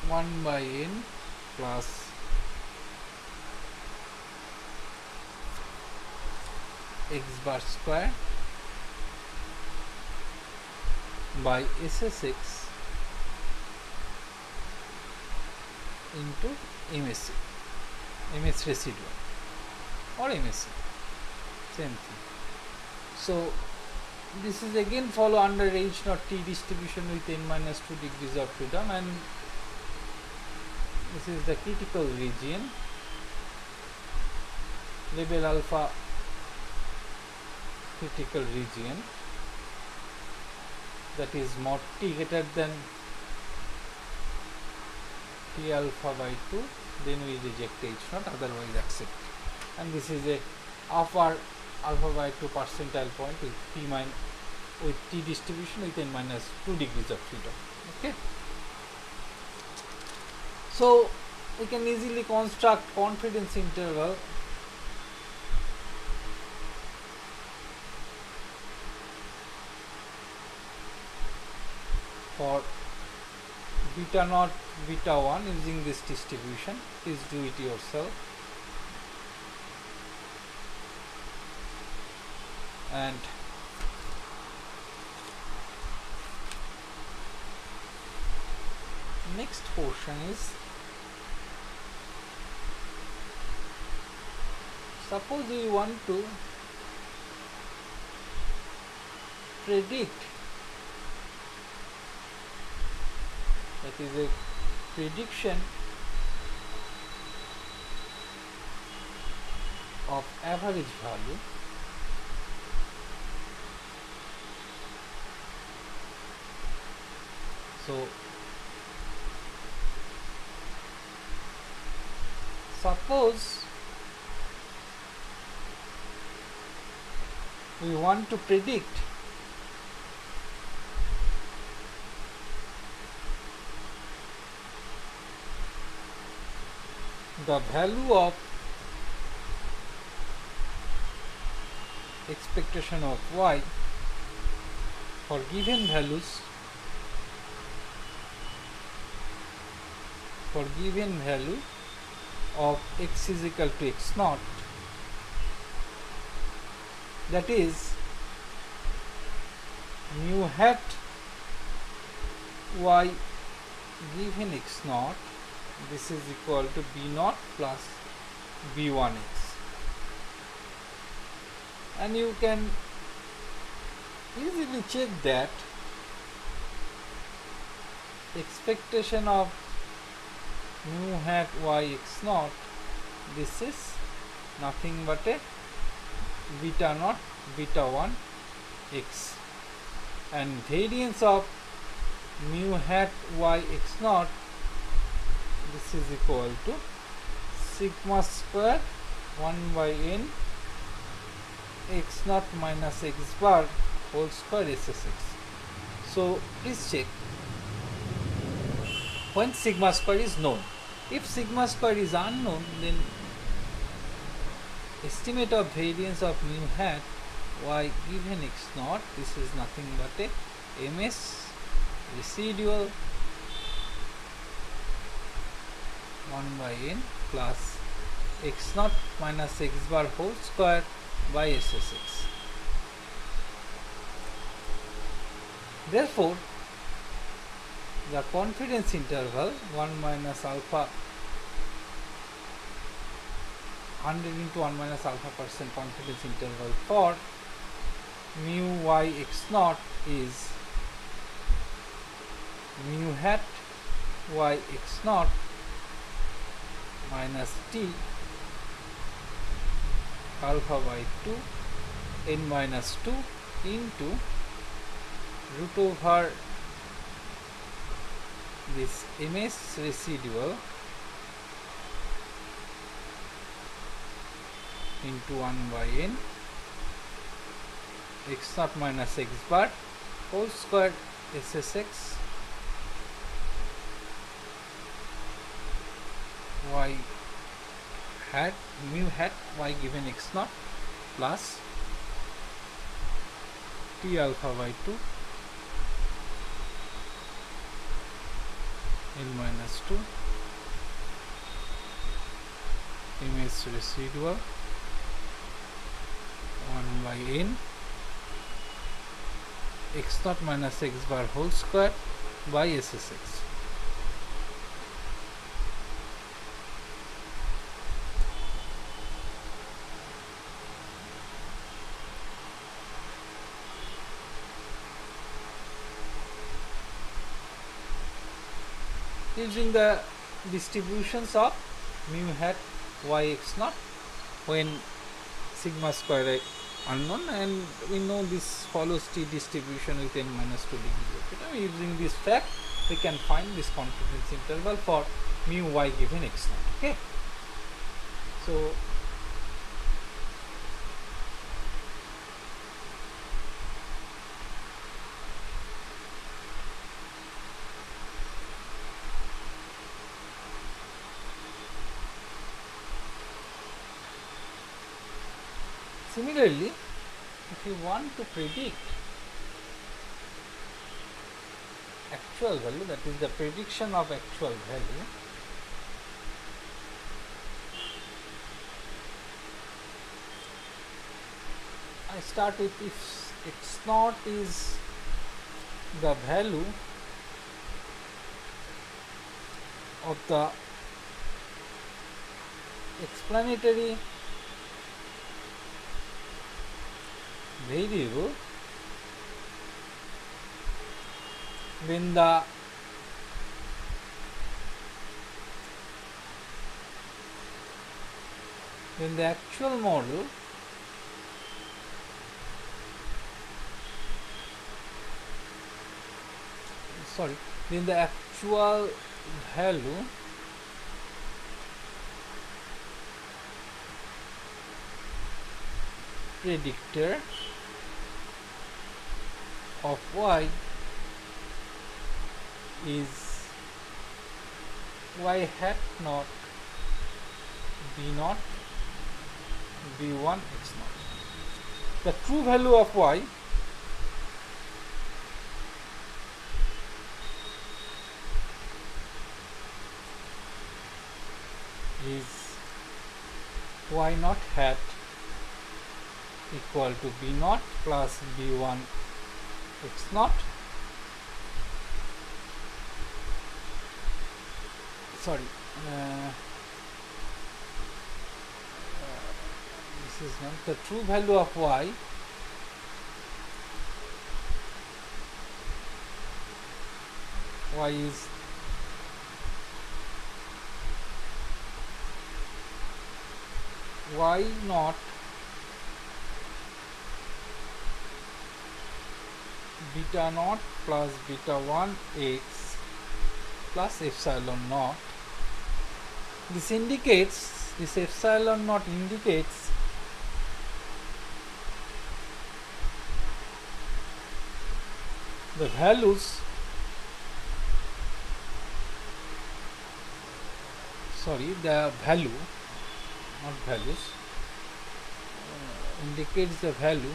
one by n plus x bar square by SSX into MSC, MS residual or MSC, same thing. So this is again follow under H naught t distribution with n minus 2 degrees of freedom, and this is the critical region, label alpha critical region, that is mod t greater than t alpha by 2, then we reject H naught, otherwise accept. And this is a upper alpha by 2 percentile point with t distribution with n minus 2 degrees of freedom. Okay. So we can easily construct confidence interval for beta naught beta 1 using this distribution. Please do it yourself. And next portion is, suppose we want to predict, that is a prediction of average value so suppose we want to predict the value of expectation of y for given values, for given value of x is equal to x naught, that is mu hat y given x naught, this is equal to b naught plus b1x, and you can easily check that expectation of mu hat y x naught, this is nothing but a beta naught beta 1 x, and variance of mu hat y x naught, this is equal to sigma square 1 by n x naught minus x bar whole square SSX. So please check when sigma square is known. If sigma square is unknown, then estimate of variance of mu hat y given x naught, this is nothing but a ms residual 1 by n plus x naught minus x bar whole square by SSX. Therefore, the confidence interval 1 minus alpha 100 into 1 minus alpha % confidence interval for mu y x naught is mu hat y x naught minus t alpha by 2 n minus 2 into root over this ms residual into 1 by n x naught minus x bar whole square SSX y hat mu hat y given x naught plus t alpha by 2 n minus 2 ms residual 1 by n x naught minus x bar whole square by SSX. Using the distributions of mu hat y x naught when sigma square unknown, and we know this follows t distribution with n minus 2 degrees of freedom. Using this fact, we can find this confidence interval for mu y given x naught. Okay, so similarly, if you want to predict actual value, that is the prediction of actual value, I start with if x naught is the value of the explanatory variable, then the actual model then the actual value predictor of y is y hat naught b naught b1 x naught. The true value of y is y naught hat equal to b naught plus b1 x naught. This is not the true value of y is y naught beta naught plus beta 1 x plus epsilon naught. This epsilon naught indicates the values, the value, not values, indicates the value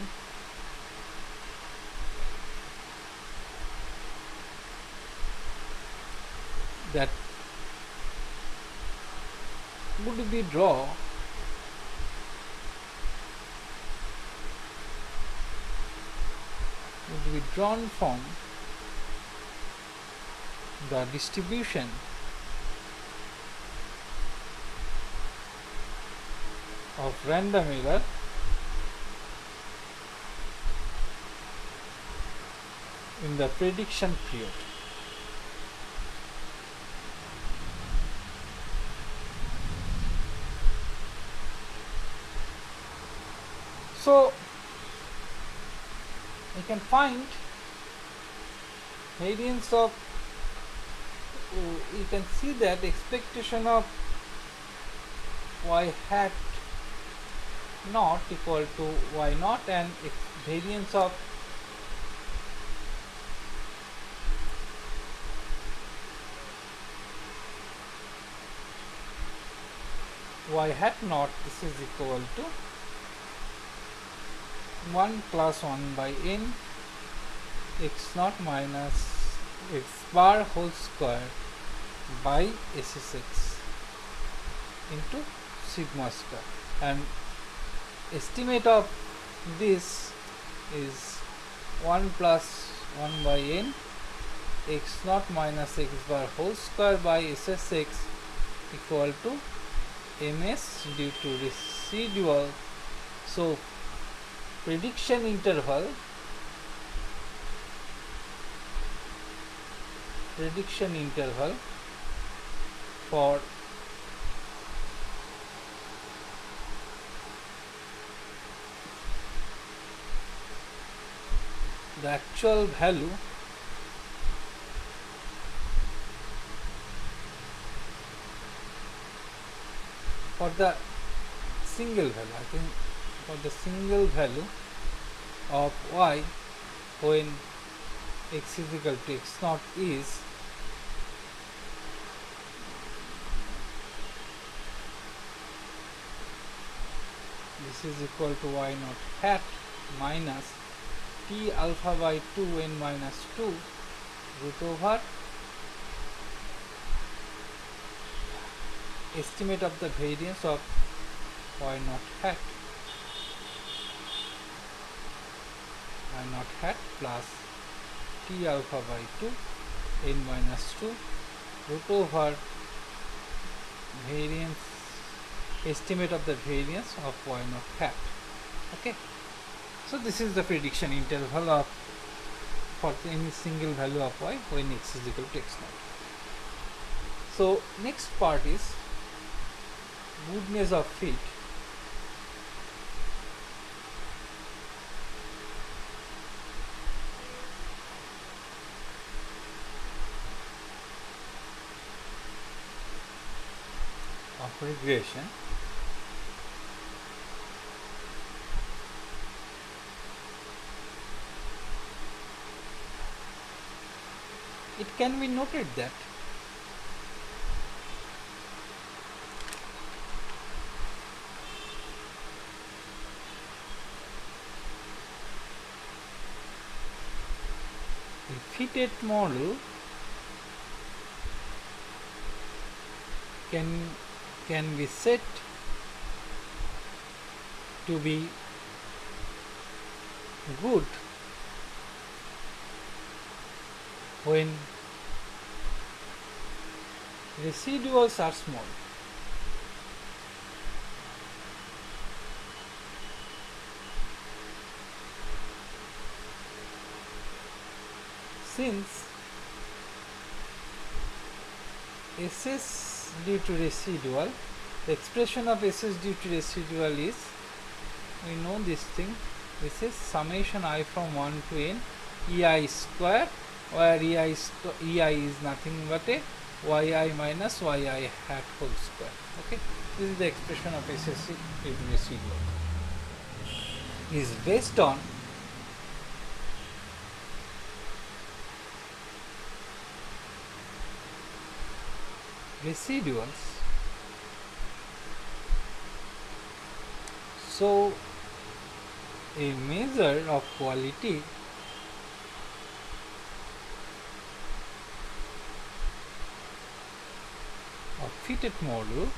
that would be drawn from the distribution of random error in the prediction period. So you can find variance of, you can see that expectation of y hat naught equal to y naught, and variance of y hat naught, this is equal to 1 plus 1 by n x naught minus x bar whole square by ss into sigma square, and estimate of this is 1 plus 1 by n x naught minus x bar whole square by ssx equal to ms due to residual. So prediction interval for the actual value for the single value, I think for the single value of y when x is equal to x naught is this is equal to y naught hat minus t alpha by 2 n minus 2 root over estimate of the variance of y naught hat plus t alpha by 2 n minus 2 root over variance, estimate of the variance of y naught hat. Okay, so this is the prediction interval of for any single value of y when x is equal to x naught. So next part is goodness of fit. Of regression. It can be noted that a fitted model can be said to be good when residuals are small. Since SS due to residual, the expression of SS due to residual is, we know this thing, this is summation I from 1 to n ei square, where ei is nothing but a yi minus yi hat whole square. Okay, this is the expression of SSC residual. Is based on residuals. So a measure of quality of fitted model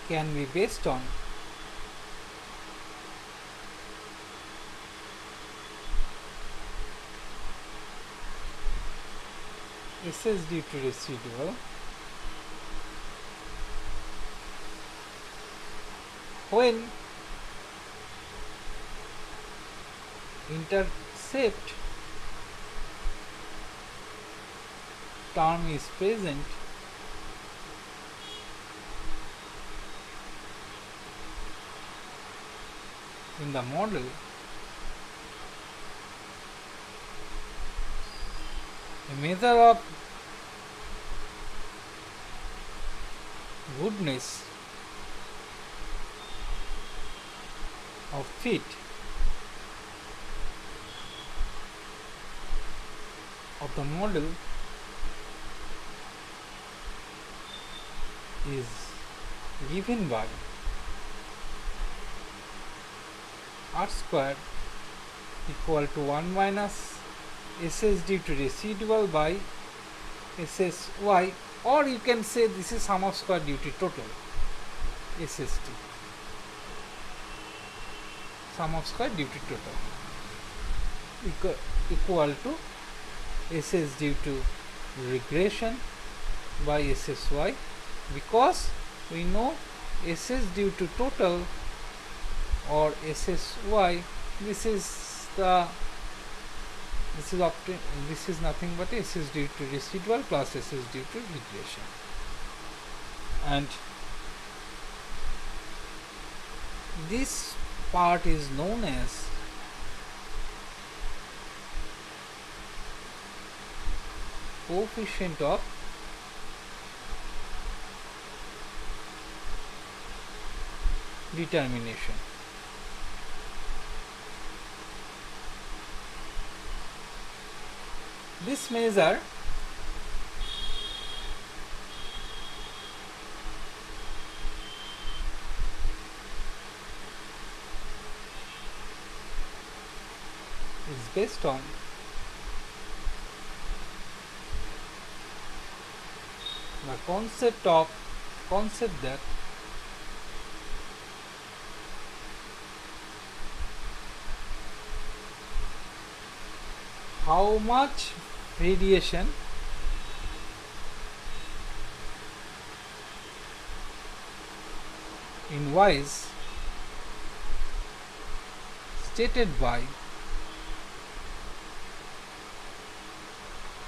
can be based on SS due to residual when intercept term is present in the model. A measure of goodness of fit of the model is given by r square equal to 1 minus SS due to residual by SSY, or you can say this is sum of square due to total SST, sum of square due to total equal to SS due to regression by SSY, because we know SS due to total or SSY, this is nothing but SS due to residual plus SS due to regression, and this part is known as coefficient of determination. This measure is based on the concept that how much radiation in Y's stated by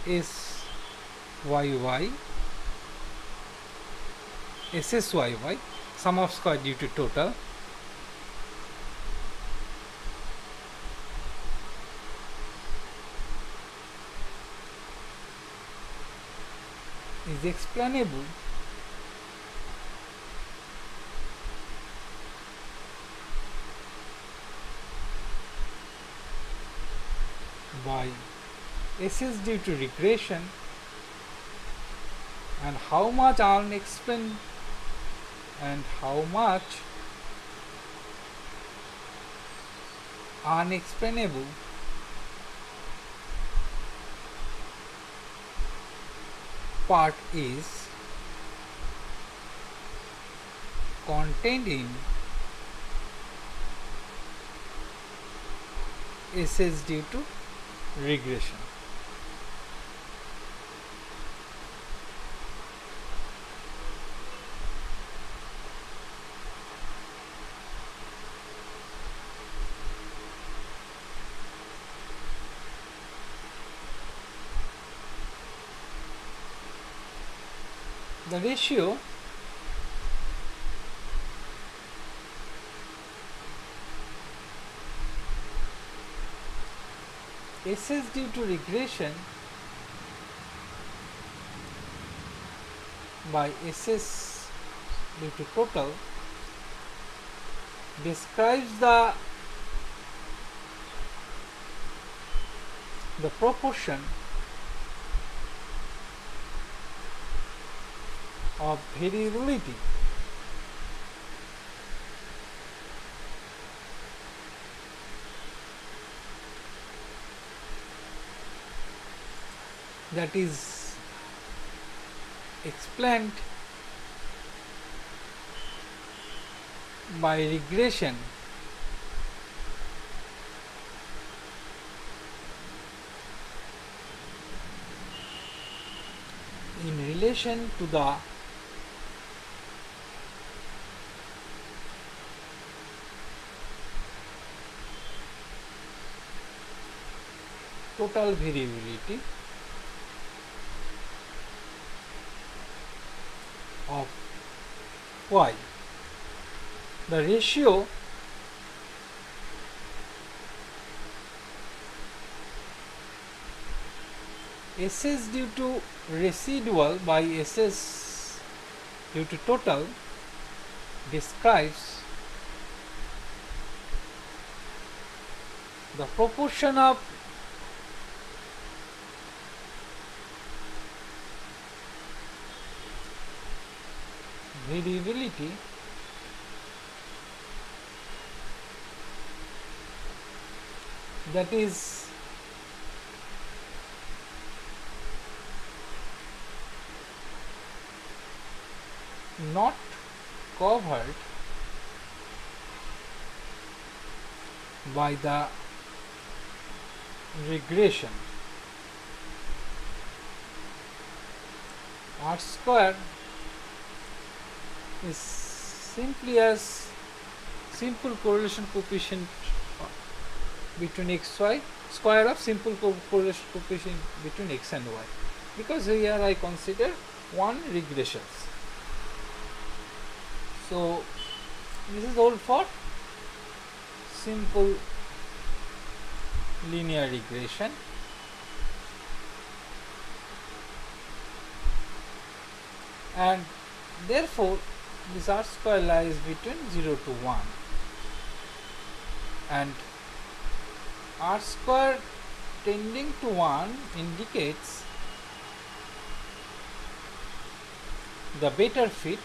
SYY, SSYY, sum of square due to total, is explainable by SS due to regression and how much unexplained and how much unexplainable part is contained in SS due to regression. The ratio SS due to regression by SS due to total describes the proportion of variability that is explained by regression in relation to the total variability of y. The ratio SS due to residual by SS due to total describes the proportion of variability that is not covered by the regression. R square is simply as simple correlation coefficient between x, y, square of simple correlation coefficient between x and y, because here I consider one regressions. So this is all for simple linear regression. And therefore this R square lies between 0 to 1, and R square tending to 1 indicates the better fit,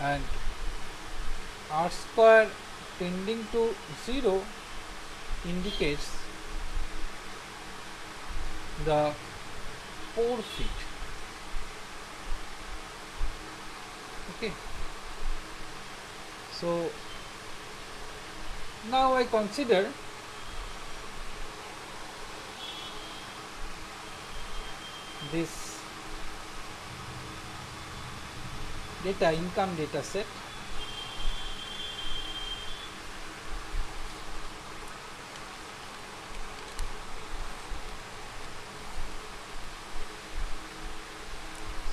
and R square tending to 0 indicates the poor fit. Okay, so now I consider this income data set.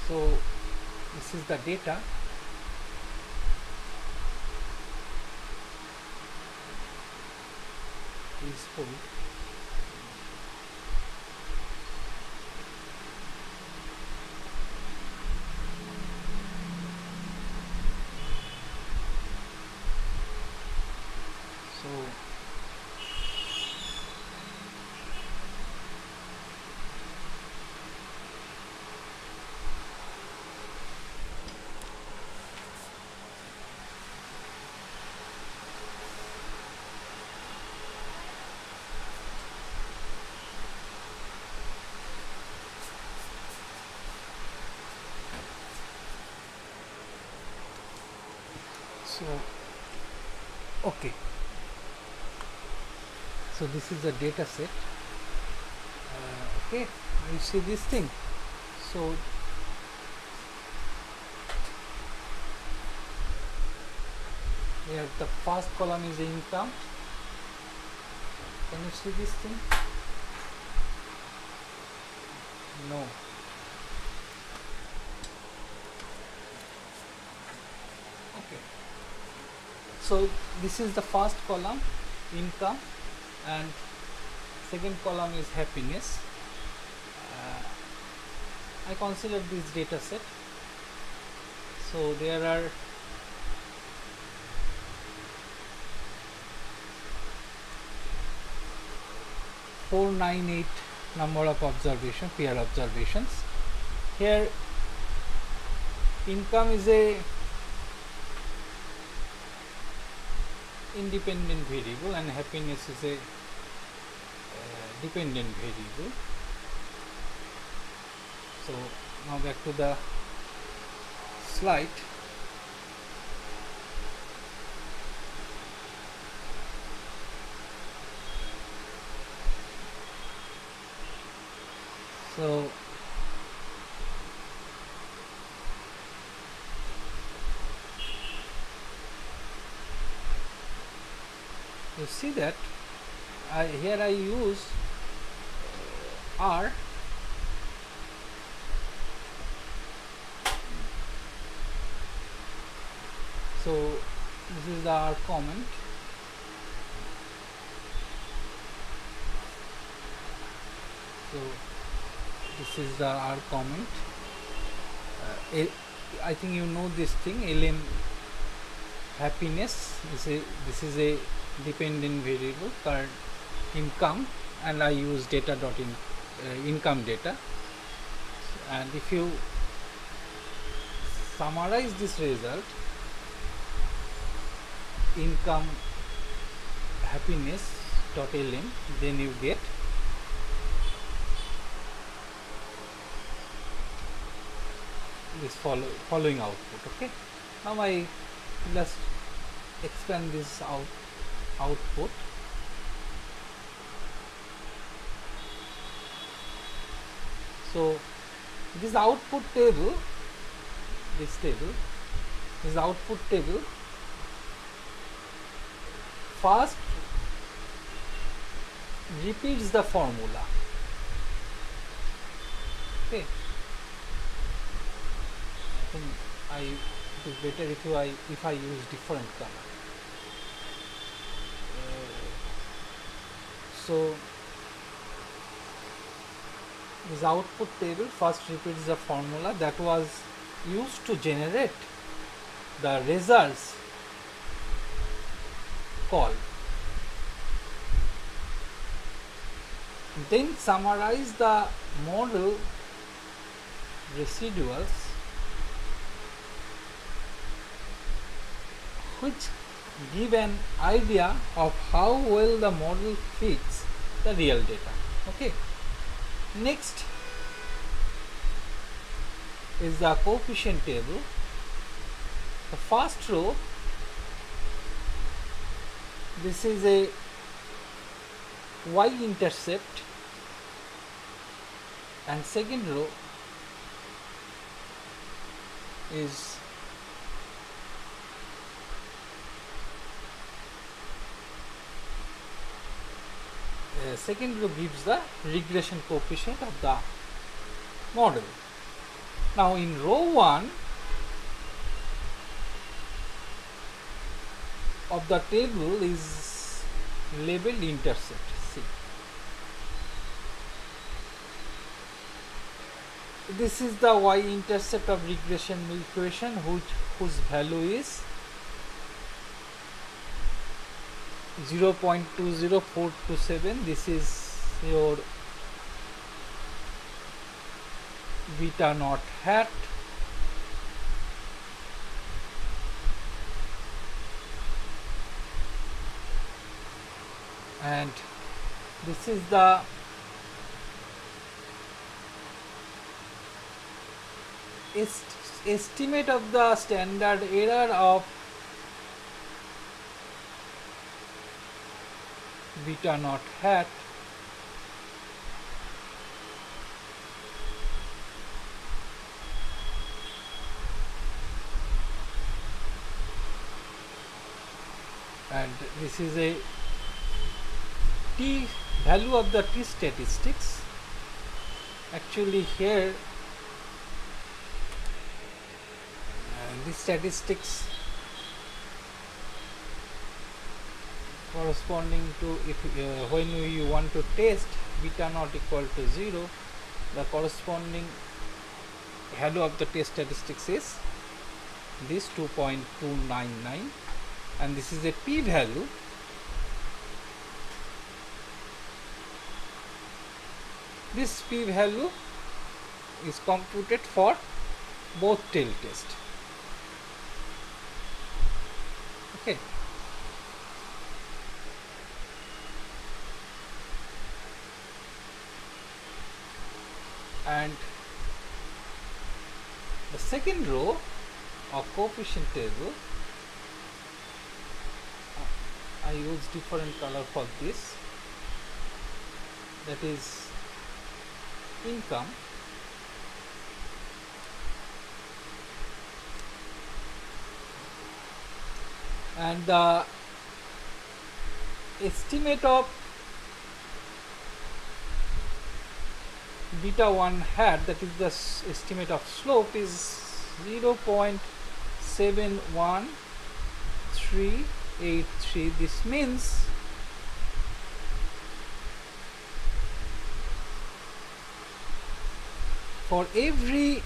So this is the data. Please hold. Okay, so this is the data set. Okay, you see this thing. So here the first column is the income. Can you see this thing? No. Okay. So this is the first column, income, and second column is happiness. I consider this data set. So there are 498 number of observation, pair observations. Here income is a independent variable and happiness is a dependent variable. So now back to the slide. So you see that here I use R. So this is the R comment. So this is the R comment. I think you know this thing, ln happiness. This is a dependent variable called income, and I use data dot income data. And if you summarize this result, income happiness dot ln, then you get this following output. Okay, now I just expand this output. So this output table, this output table first repeats the formula. Okay, I think it is better if I use different color. So this output table first repeats the formula that was used to generate the results call. Then summarize the model residuals, which give an idea of how well the model fits the real data. Okay. Next is the coefficient table. The first row, this is a y-intercept, and second row is second row gives the regression coefficient of the model. Now in row 1 of the table is labeled intercept. See, this is the y-intercept of regression equation whose value is 0.20427. This is your beta naught hat, and this is the estimate of the standard error of beta naught hat, and this is a t value of the t statistics. Actually here this statistics corresponding to, if when you want to test beta not equal to 0, the corresponding value of the test statistics is this 2.299, and this is a p value. This p value is computed for both tail test. Okay. And the second row of coefficient table, I use different color for this, that is income. And the estimate of beta 1 hat, that is the estimate of slope, is 0.71383. This means for every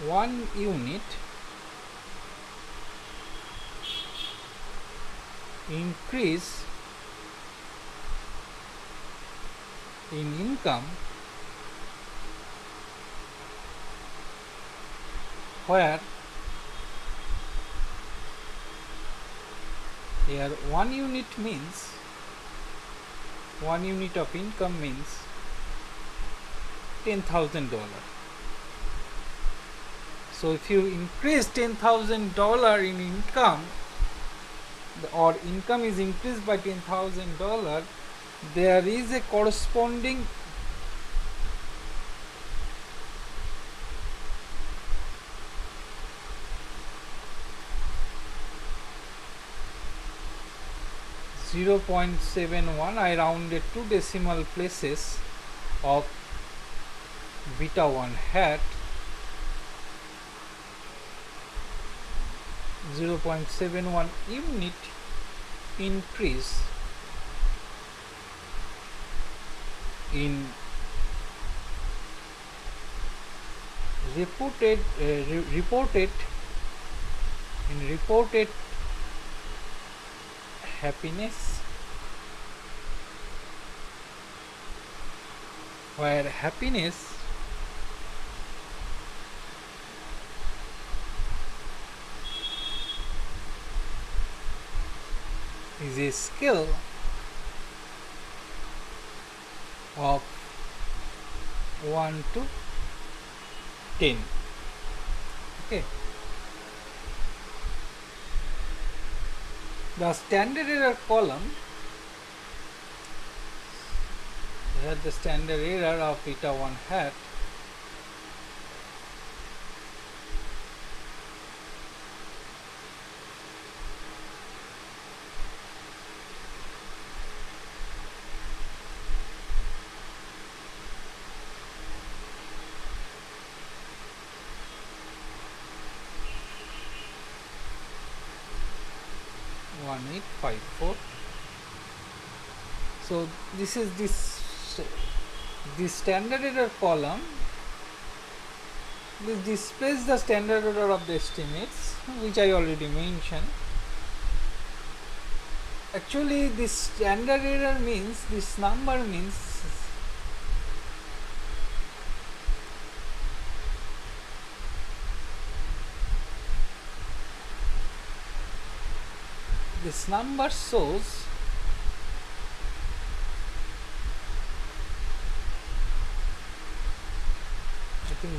one unit increase in income, where here 1 unit means 1 unit of income means $10,000. So if you increase $10,000 in income, or income is increased by $10,000, there is a corresponding .71, I rounded 2 decimal places, of beta 1 hat, 0.71 unit increase in reported happiness, where happiness is a scale of 1 to 10. Okay. The standard error column, here the standard error of beta 1 hat, .1854. So this is this standard error column. This displays the standard error of the estimates, which I already mentioned. Actually, this standard error means, this number means this number shows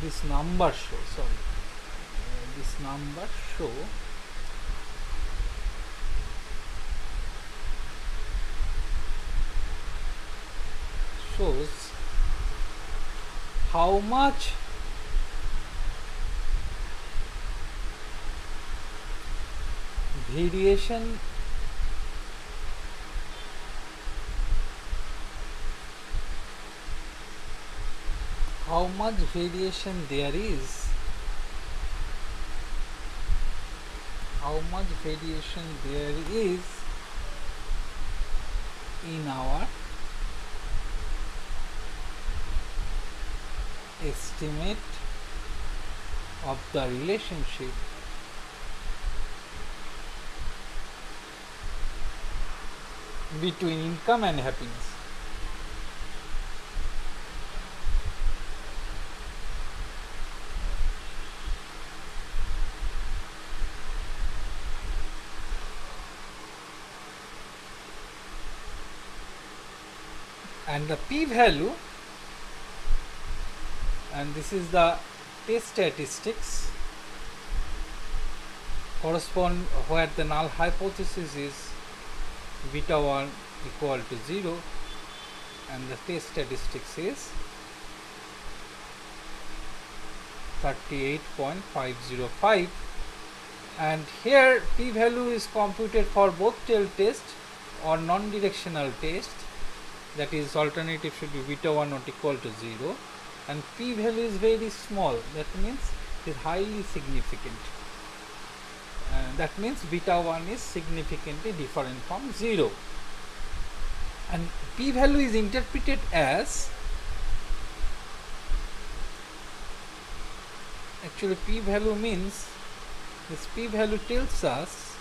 this number shows how much variation there is how much variation there is in our estimate of the relationship between income and happiness. And the p-value, and this is the test statistics, correspond where the null hypothesis is beta 1 equal to 0 and the test statistics is 38.505, and here p-value is computed for both tail test or non-directional test, that is alternative should be beta 1 not equal to 0, and p-value is very small, that means it is highly significant. That means beta 1 is significantly different from 0, and p-value is interpreted as, actually p-value means, this p-value tells us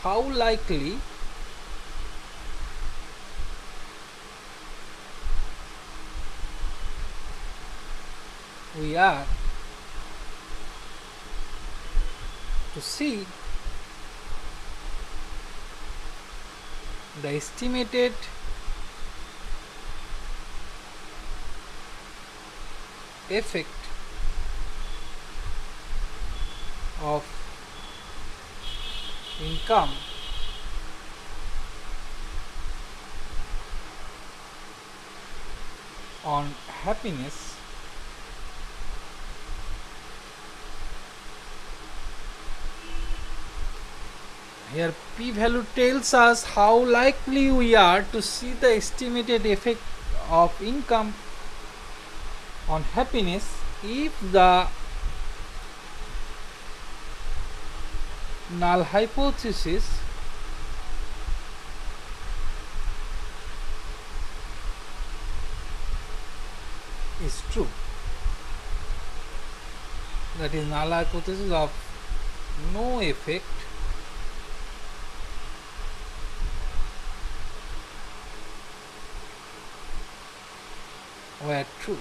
how likely we are to see the estimated effect of income on happiness Here p-value tells us how likely we are to see the estimated effect of income on happiness if the null hypothesis is true. That is null hypothesis of no effect were true.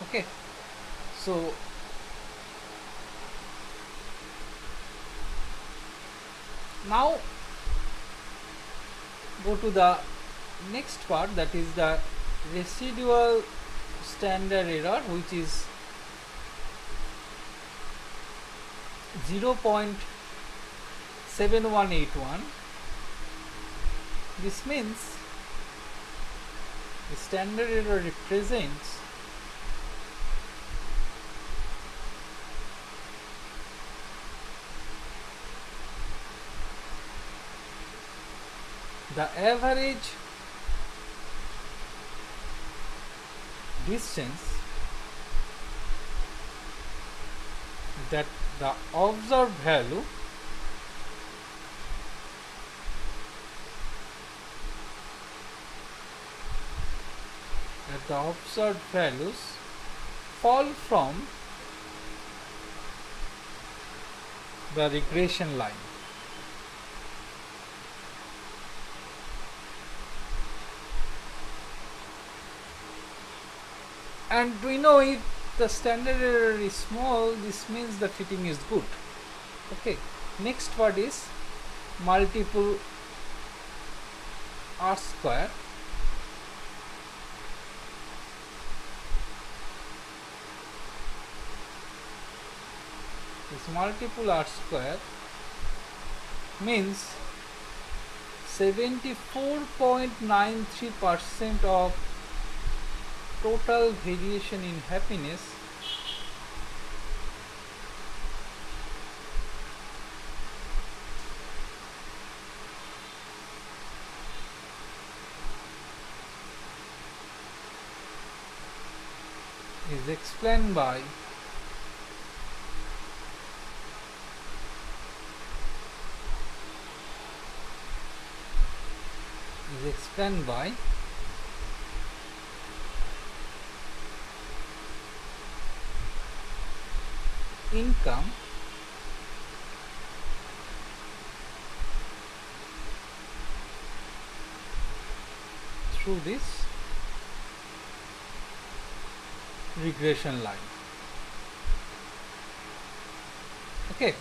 Okay, so now go to the next part, that is the residual standard error, which is 0.7181. This means the standard error represents the average distance that the observed value values fall from the regression line. And we know if the standard error is small, this means the fitting is good. Okay, next word is multiple R square. This multiple R square means 74.93% of total variation in happiness is explained by income through this regression line. Okay,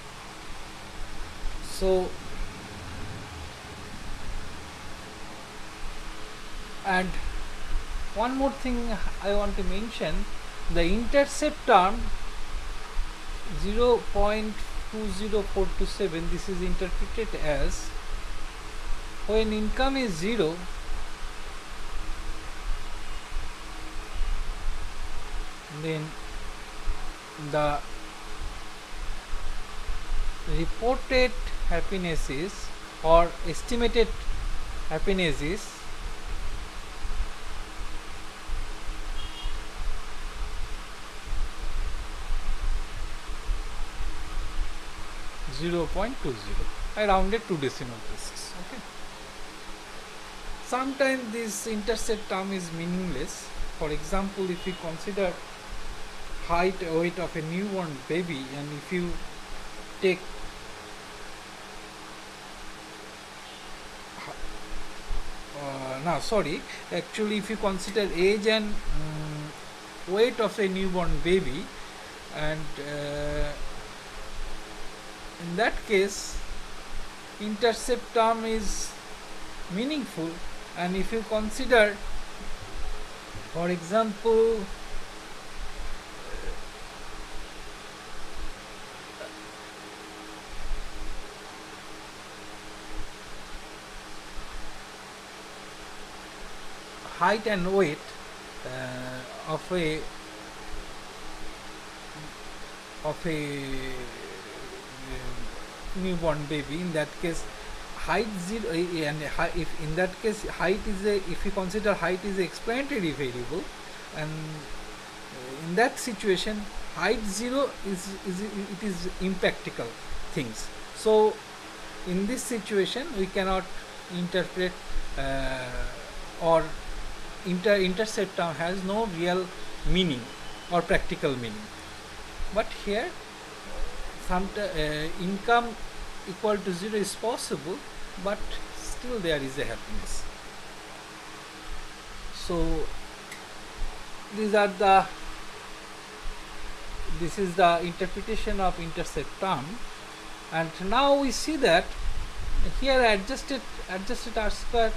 so and one more thing I want to mention, the intercept term 0.20427, this is interpreted as when income is 0, then the reported happiness is, or estimated happiness is, 0.20. I rounded to decimal places. Okay. Sometimes this intercept term is meaningless. For example, if you consider height, weight of a newborn baby, and if you take actually if you consider age and weight of a newborn baby, and in that case intercept term is meaningful. And if you consider, for example, height and weight of a newborn baby, in that case height 0, and if in that case height is a, if you consider height is a explanatory variable, and in that situation height 0 is impractical things. So in this situation we cannot interpret or intercept term has no real meaning or practical meaning. But here income equal to 0 is possible, but still there is a happiness. So this is the interpretation of intercept term. And now we see that here adjusted R square,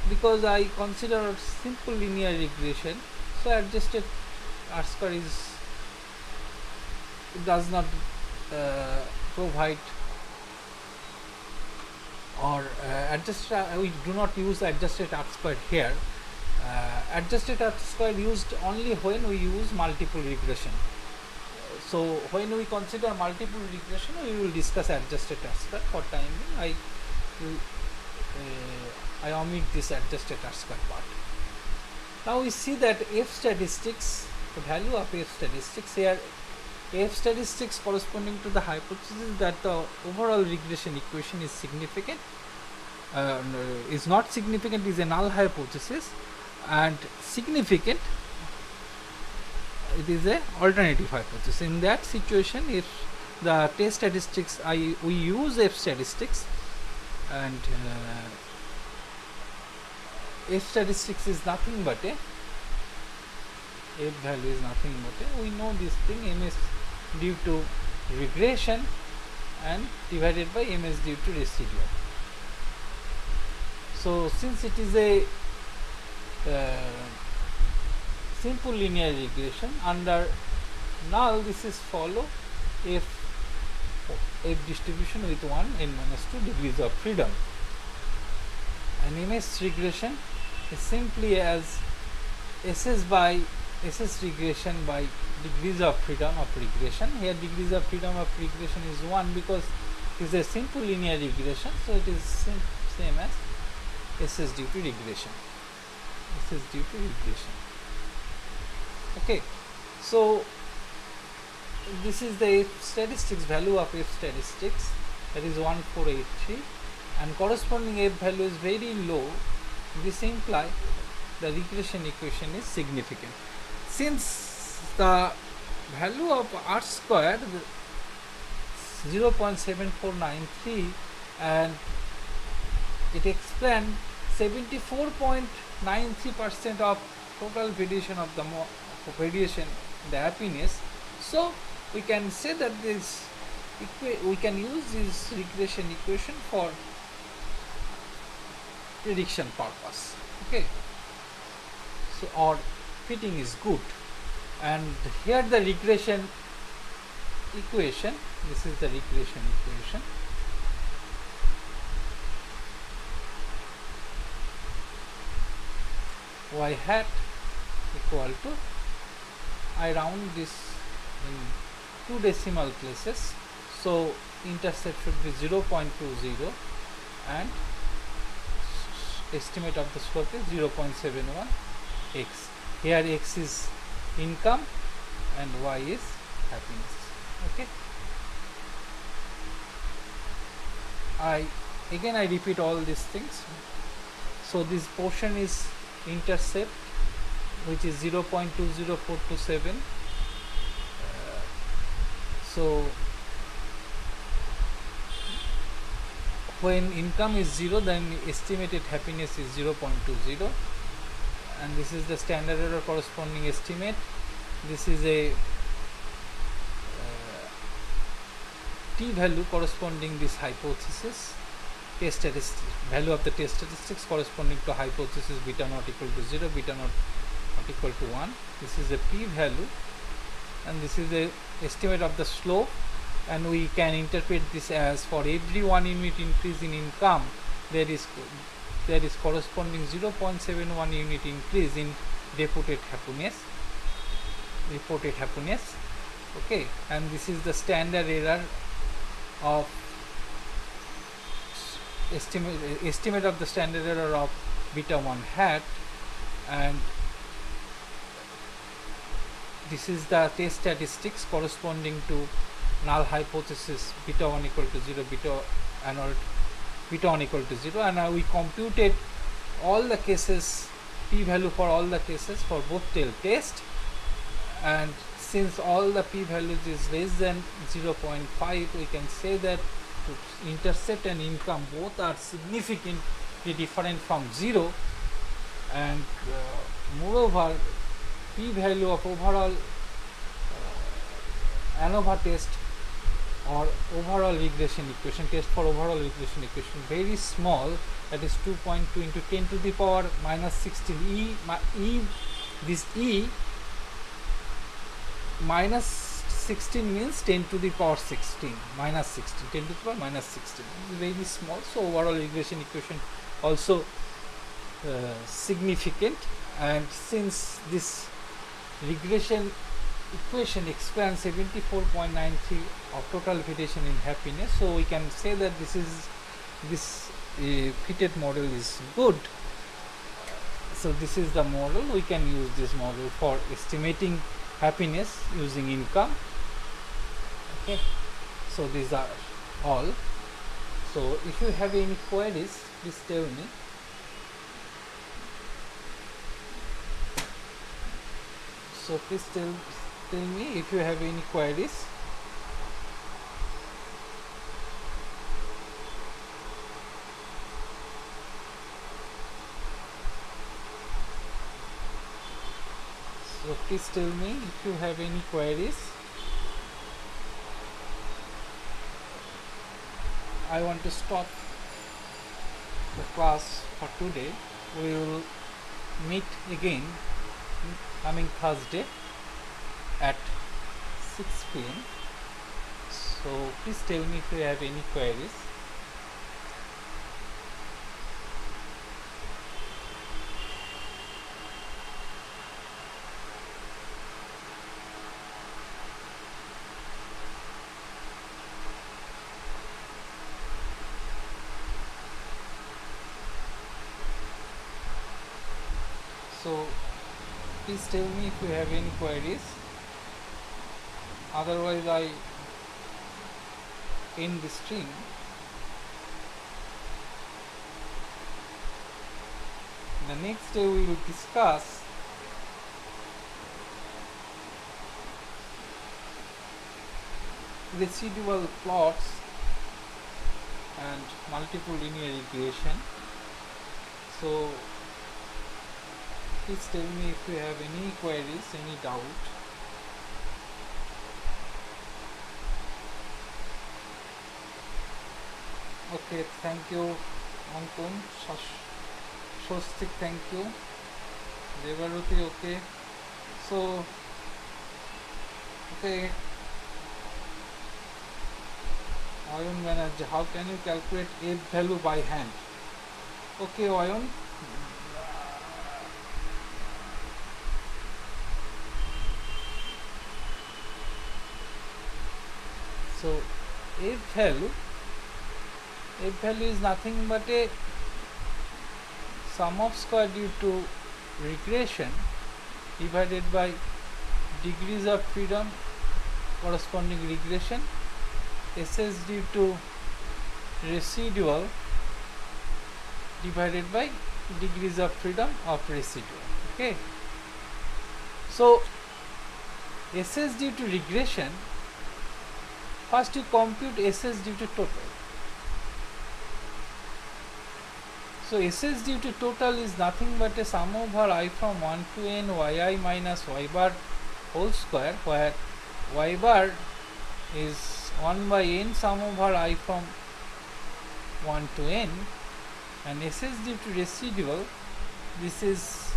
because I consider simple linear regression, so adjusted R square does not provide, or we do not use adjusted R square here. Adjusted R square used only when we use multiple regression. So when we consider multiple regression, we will discuss adjusted R square. For time being, I omit this adjusted R square part. Now we see that F statistics, the value of F statistics here, F statistics corresponding to the hypothesis that the overall regression equation is significant, is not significant, is a null hypothesis, and significant, it is a alternative hypothesis. In that situation, if the test statistics, we use F statistics, and F statistics is nothing but a F value is nothing but a, we know this thing, M is due to regression and divided by M is due to residual. So since it is a simple linear regression, under null this is follow F distribution with 1 n minus 2 degrees of freedom. And MS regression is simply as SS regression by degrees of freedom of regression. Here degrees of freedom of regression is 1 because it is a simple linear regression, so it is same as SS due to regression. SS due to regression. Okay, so this is the F statistics value of F statistics, that is 1483, and corresponding F value is very low. This implies the regression equation is significant. Since the value of R squared 0.7493 and it explains 74.93% of total variation of the variation in the happiness. So we can say that this we can use this regression equation for prediction purpose. Okay, so our fitting is good, and here the regression equation, this is the regression equation. Y hat equal to, I round this in 2 decimal places, so intercept should be 0.20 and estimate of the slope is 0.71 x. Here x is income and y is happiness. Okay, I repeat all these things. So this portion is intercept, which is 0.20427. So when income is 0, then estimated happiness is 0.20, and this is the standard error corresponding estimate. This is a t value corresponding this hypothesis, test statistics, value of the test statistics corresponding to hypothesis beta not equal to 0, beta not equal to 1. This is a p value, and this is the estimate of the slope, and we can interpret this as for every 1 unit increase in income, there is corresponding 0.71 unit increase in reported happiness. Okay, and this is the standard error of estimate of the standard error of beta 1 hat, and this is the test statistics corresponding to null hypothesis beta 1 equal to 0, beta 1 equal to 0, and we computed all the cases, p value for all the cases for both tail test, and since all the p values is less than 0.5, we can say that intercept and income both are significantly different from 0, and moreover p value of overall ANOVA test or overall regression equation, test for overall regression equation, very small, that is 2.2 into 10 to the power minus 16. This E minus 16 means 10 to the power 16, minus 16, 10 to the power minus 16. It is very small, so overall regression equation also significant, and since this regression equation explains 74.93 of total variation in happiness, so we can say that this fitted model is good. So this is the model. We can use this model for estimating happiness using income. Okay, so these are all. So if you have any queries, please tell me. So please tell me if you have any queries. So please tell me if you have any queries. I want to stop the class for today. We will meet again coming Thursday at 6 p.m. So please tell me if you have any queries. So Please tell me if you have any queries. Otherwise I end the stream. The next day we will discuss residual plots and multiple linear regression. So please tell me if you have any queries, any doubt. Okay, thank you Ankun, Shostik, thank you, Devaruti, okay. So okay, Oyon Manager, how can you calculate F value by hand? Okay, Oyon. So F value is nothing but a sum of square due to regression divided by degrees of freedom corresponding regression, SS due to residual divided by degrees of freedom of residual. Okay. So SS due to regression, first you compute SS due to total. So SS due to total is nothing but a sum over I from 1 to n yi minus y bar whole square, where y bar is 1 by n sum over I from 1 to n, and SS due to residual, this is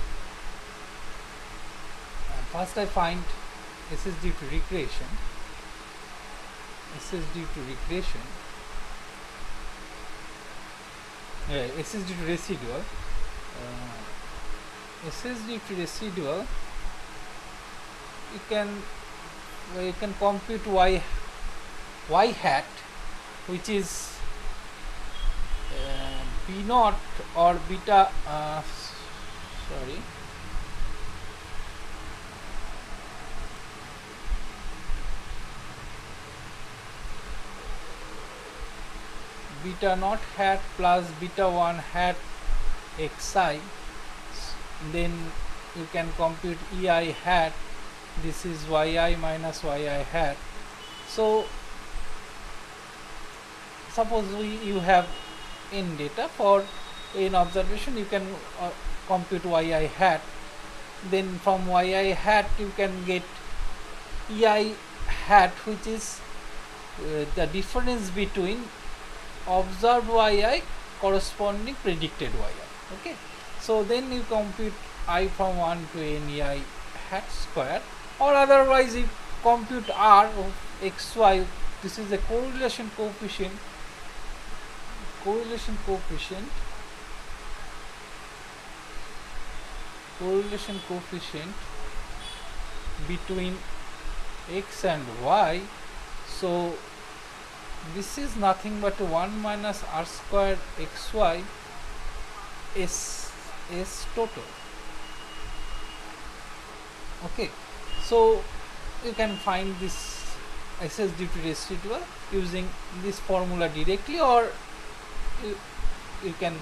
first I find SS due to regression, SS due to regression, SS due to residual, SS due to residual, you can compute y hat, which is b naught or beta beta naught hat plus beta 1 hat xi, then you can compute ei hat, this is yi minus yi hat. So suppose you have n data, for n observation you can compute yi hat, then from yi hat you can get ei hat, which is the difference between observed yi corresponding predicted yi. Okay, so then you compute I from 1 to n ei hat square, or otherwise you compute r of xy, this is the correlation coefficient between x and y. So this is nothing but 1 minus r square xy s total. Okay, so you can find this SS due to residual using this formula directly, or you can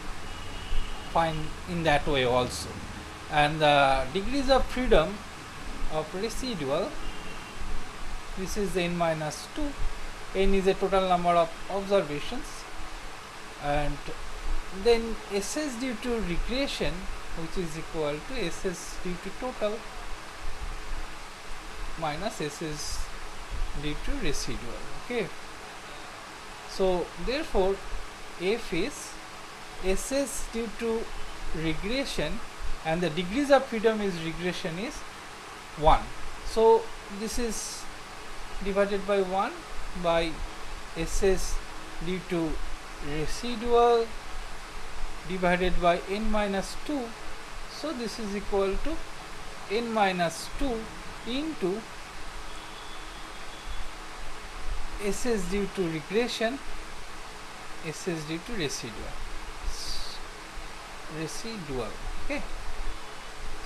find in that way also. And the degrees of freedom of residual, this is n minus 2, n is a total number of observations, and then SS due to regression, which is equal to SS due to total minus SS due to residual. Okay, so therefore F is SS due to regression, and the degrees of freedom is regression is 1. So this is divided by 1 by SS due to residual divided by n minus 2. So this is equal to n minus 2 into SS due to regression, SS due to residual. Okay,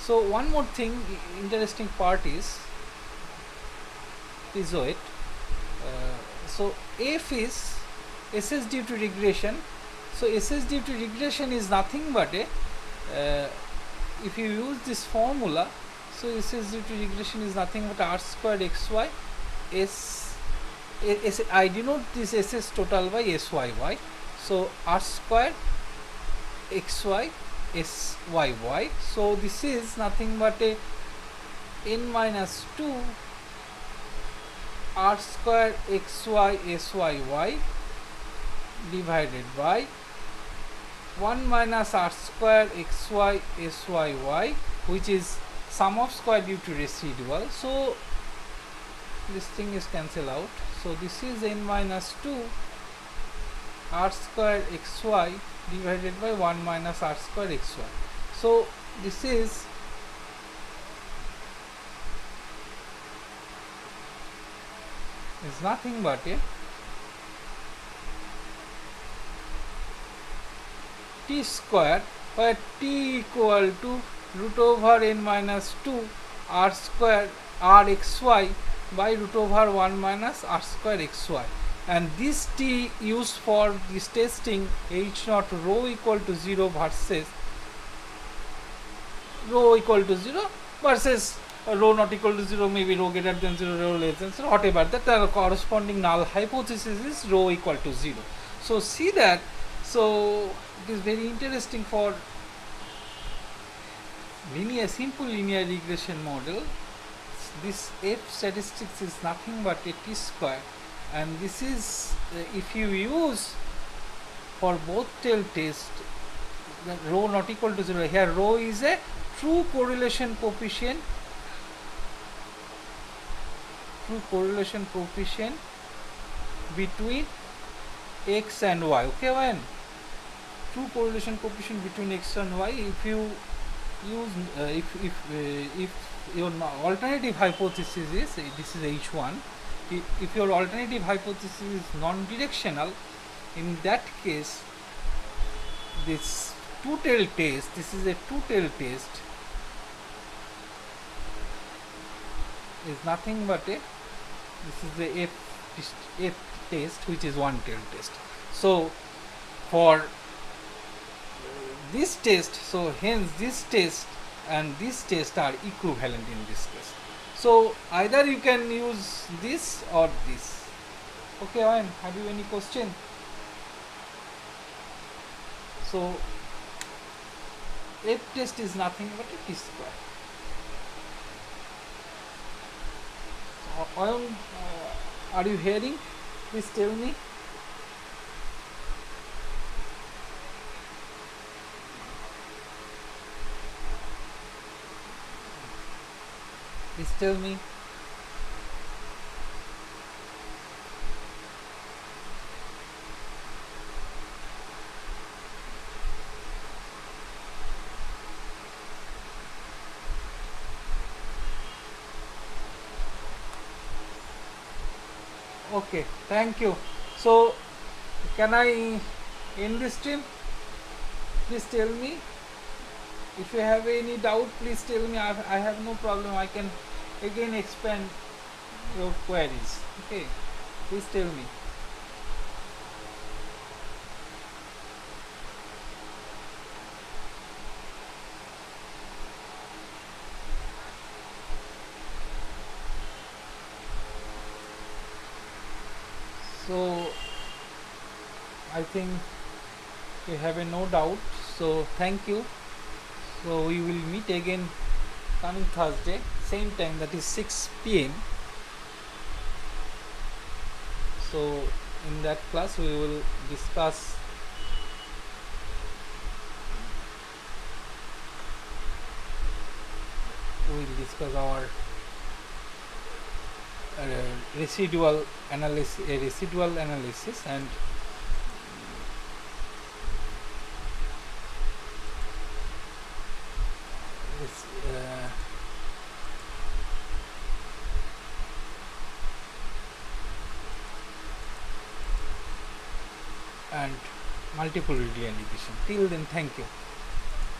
So one more thing, interesting part is wait. So f is SS due to regression. So SS due to regression is nothing but a if you use this formula, so SS due to regression is nothing but r squared xy I denote this SS total by SYY. So r squared xy SYY. So this is nothing but a n minus 2 r square xy SYY divided by 1 minus r square xy SYY, which is sum of square due to residual. So this thing is cancelled out. So this is n minus 2 r square xy divided by 1 minus r square xy. So this is nothing but a t square, where t equal to root over n minus 2 r square rxy by root over 1 minus r square xy, and this t used for this testing h naught rho equal to 0 versus rho equal to 0 versus rho not equal to 0, maybe rho greater than 0, rho less than 0, whatever, that the corresponding null hypothesis is rho equal to 0. So see that, so it is very interesting for simple linear regression model. This f statistics is nothing but a t square, and this is if you use for both tail test the rho not equal to 0, here rho is a true correlation coefficient between x and y. Okay, when true correlation coefficient between x and y, if you use if your alternative hypothesis is this is h1, if your alternative hypothesis is non-directional, in that case this two-tail test, this is a two-tail test, is nothing but a, this is the f test, which is one tail test. So for this test, so hence this test and this test are equivalent in this case. So either you can use this or this. Okay, Owen, have you any question? So f test is nothing but a t square. So, Owen, are you hearing? Please tell me. Please tell me. Okay, thank you. So can I end this stream? Please tell me. If you have any doubt, please tell me. I have no problem. I can again expand your queries. Okay, please tell me. So I think you have no doubt. So thank you. So we will meet again coming Thursday, same time, that is 6 p.m. So in that class we will discuss our residual analysis and multiple regression. Till then, thank you.